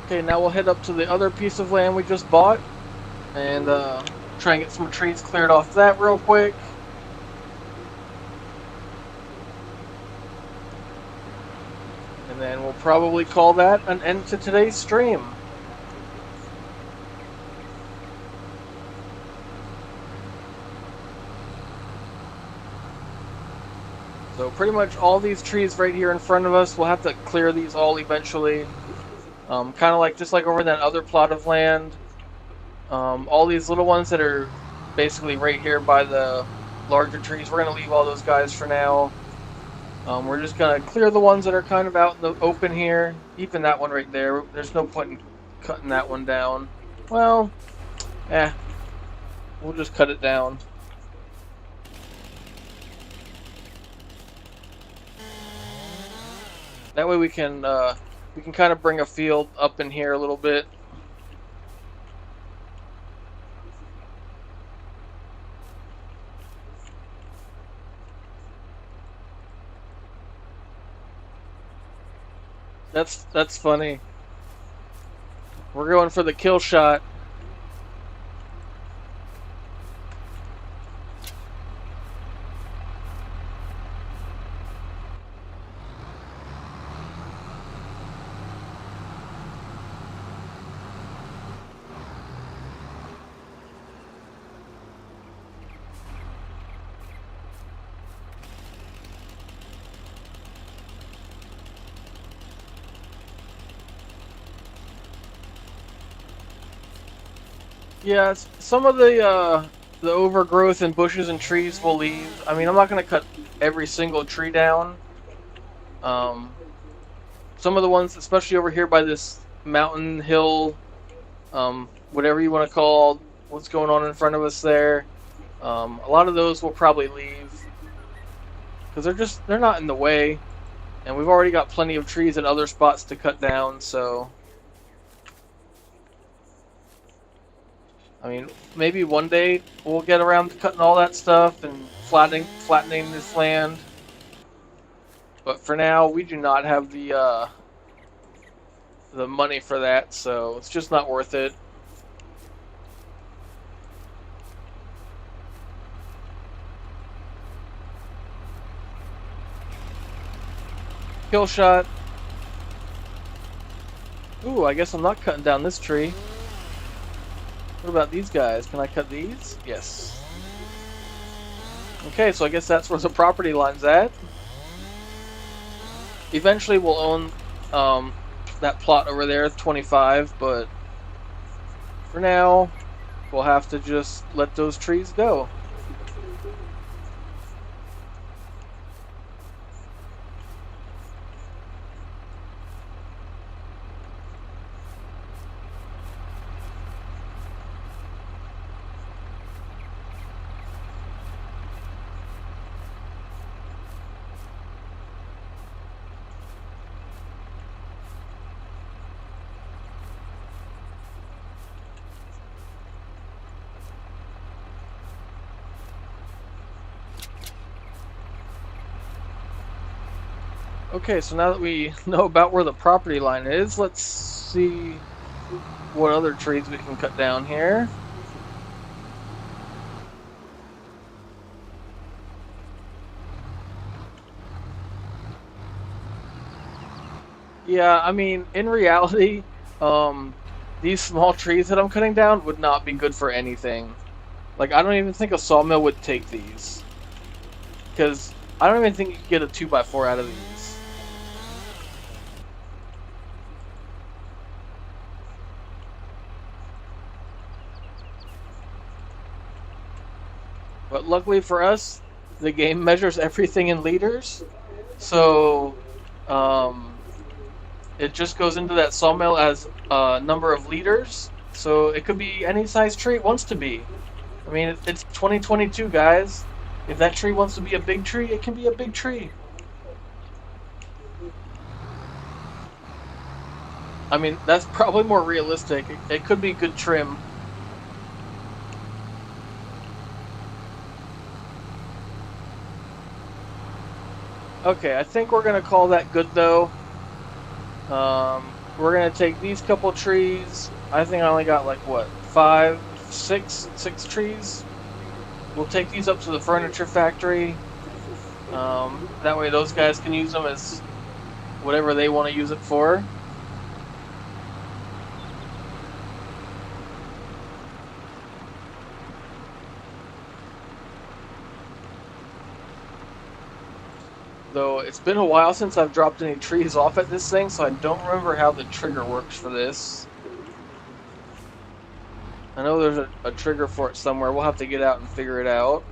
Okay, now we'll head up to the other piece of land we just bought and try and get some trees cleared off that real quick. And then we'll probably call that an end to today's stream. So pretty much all these trees right here in front of us, we'll have to clear these all eventually. Kind of like just like over that other plot of land. All these little ones that are basically right here by the larger trees, we're going to leave all those guys for now. We're just going to clear the ones that are kind of out in the open here. Even that one right there, there's no point in cutting that one down. Well, we'll just cut it down. That way we can kind of bring a field up in here a little bit. That's funny. We're going for the kill shot. Yeah, some of the overgrowth and bushes and trees will leave. I mean, I'm not going to cut every single tree down. Some of the ones, especially over here by this mountain hill, whatever you want to call what's going on in front of us there, a lot of those will probably leave because they're not in the way, and we've already got plenty of trees and other spots to cut down. So, I mean, maybe one day we'll get around to cutting all that stuff and flattening this land. But for now, we do not have the money for that, so it's just not worth it. Kill shot. Ooh, I guess I'm not cutting down this tree. What about these guys? Can I cut these? Yes. Okay, so I guess that's where the property line's at. Eventually we'll own that plot over there, 25, but for now, we'll have to just let those trees go. Okay, so now that we know about where the property line is, let's see what other trees we can cut down here. Yeah, I mean, in reality, these small trees that I'm cutting down would not be good for anything. Like, I don't even think a sawmill would take these. Because I don't even think you could get a 2x4 out of these. But luckily for us, the game measures everything in liters. So, it just goes into that sawmill as a number of liters. So it could be any size tree it wants to be. I mean, it's 2022, guys. If that tree wants to be a big tree, it can be a big tree. I mean, that's probably more realistic. It could be good trim. Okay, I think we're going to call that good, though. we're gonna take these couple trees. I think I only got like what, five, six trees. We'll take these up to the furniture factory. That way those guys can use them as whatever they want to use it for. Though it's been a while since I've dropped any trees off at this thing, so I don't remember how the trigger works for this. I know there's a trigger for it somewhere. We'll have to get out and figure it out.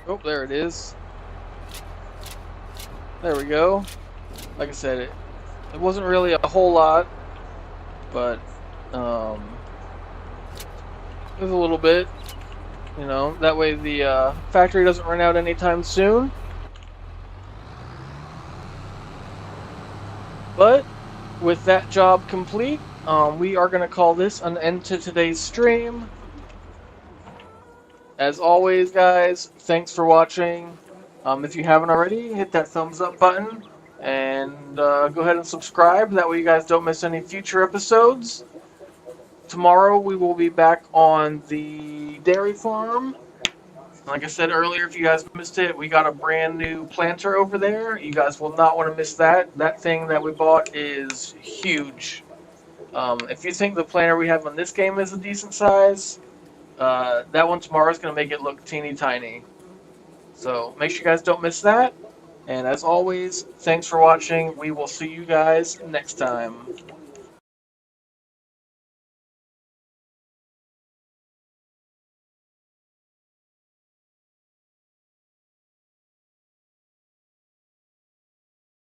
Oh, there it is. There we go. Like I said, it wasn't really a whole lot, but it was a little bit. You know, that way the factory doesn't run out anytime soon. But with that job complete, we are going to call this an end to today's stream. As always, guys, thanks for watching. If you haven't already, hit that thumbs up button and go ahead and subscribe. That way you guys don't miss any future episodes. Tomorrow we will be back on the dairy farm. Like I said earlier, if you guys missed it, we got a brand new planter over there. You guys will not want to miss that. That thing that we bought is huge. If you think the planter we have on this game is a decent size, that one tomorrow is going to make it look teeny tiny. So make sure you guys don't miss that. And as always, thanks for watching. We will see you guys next time.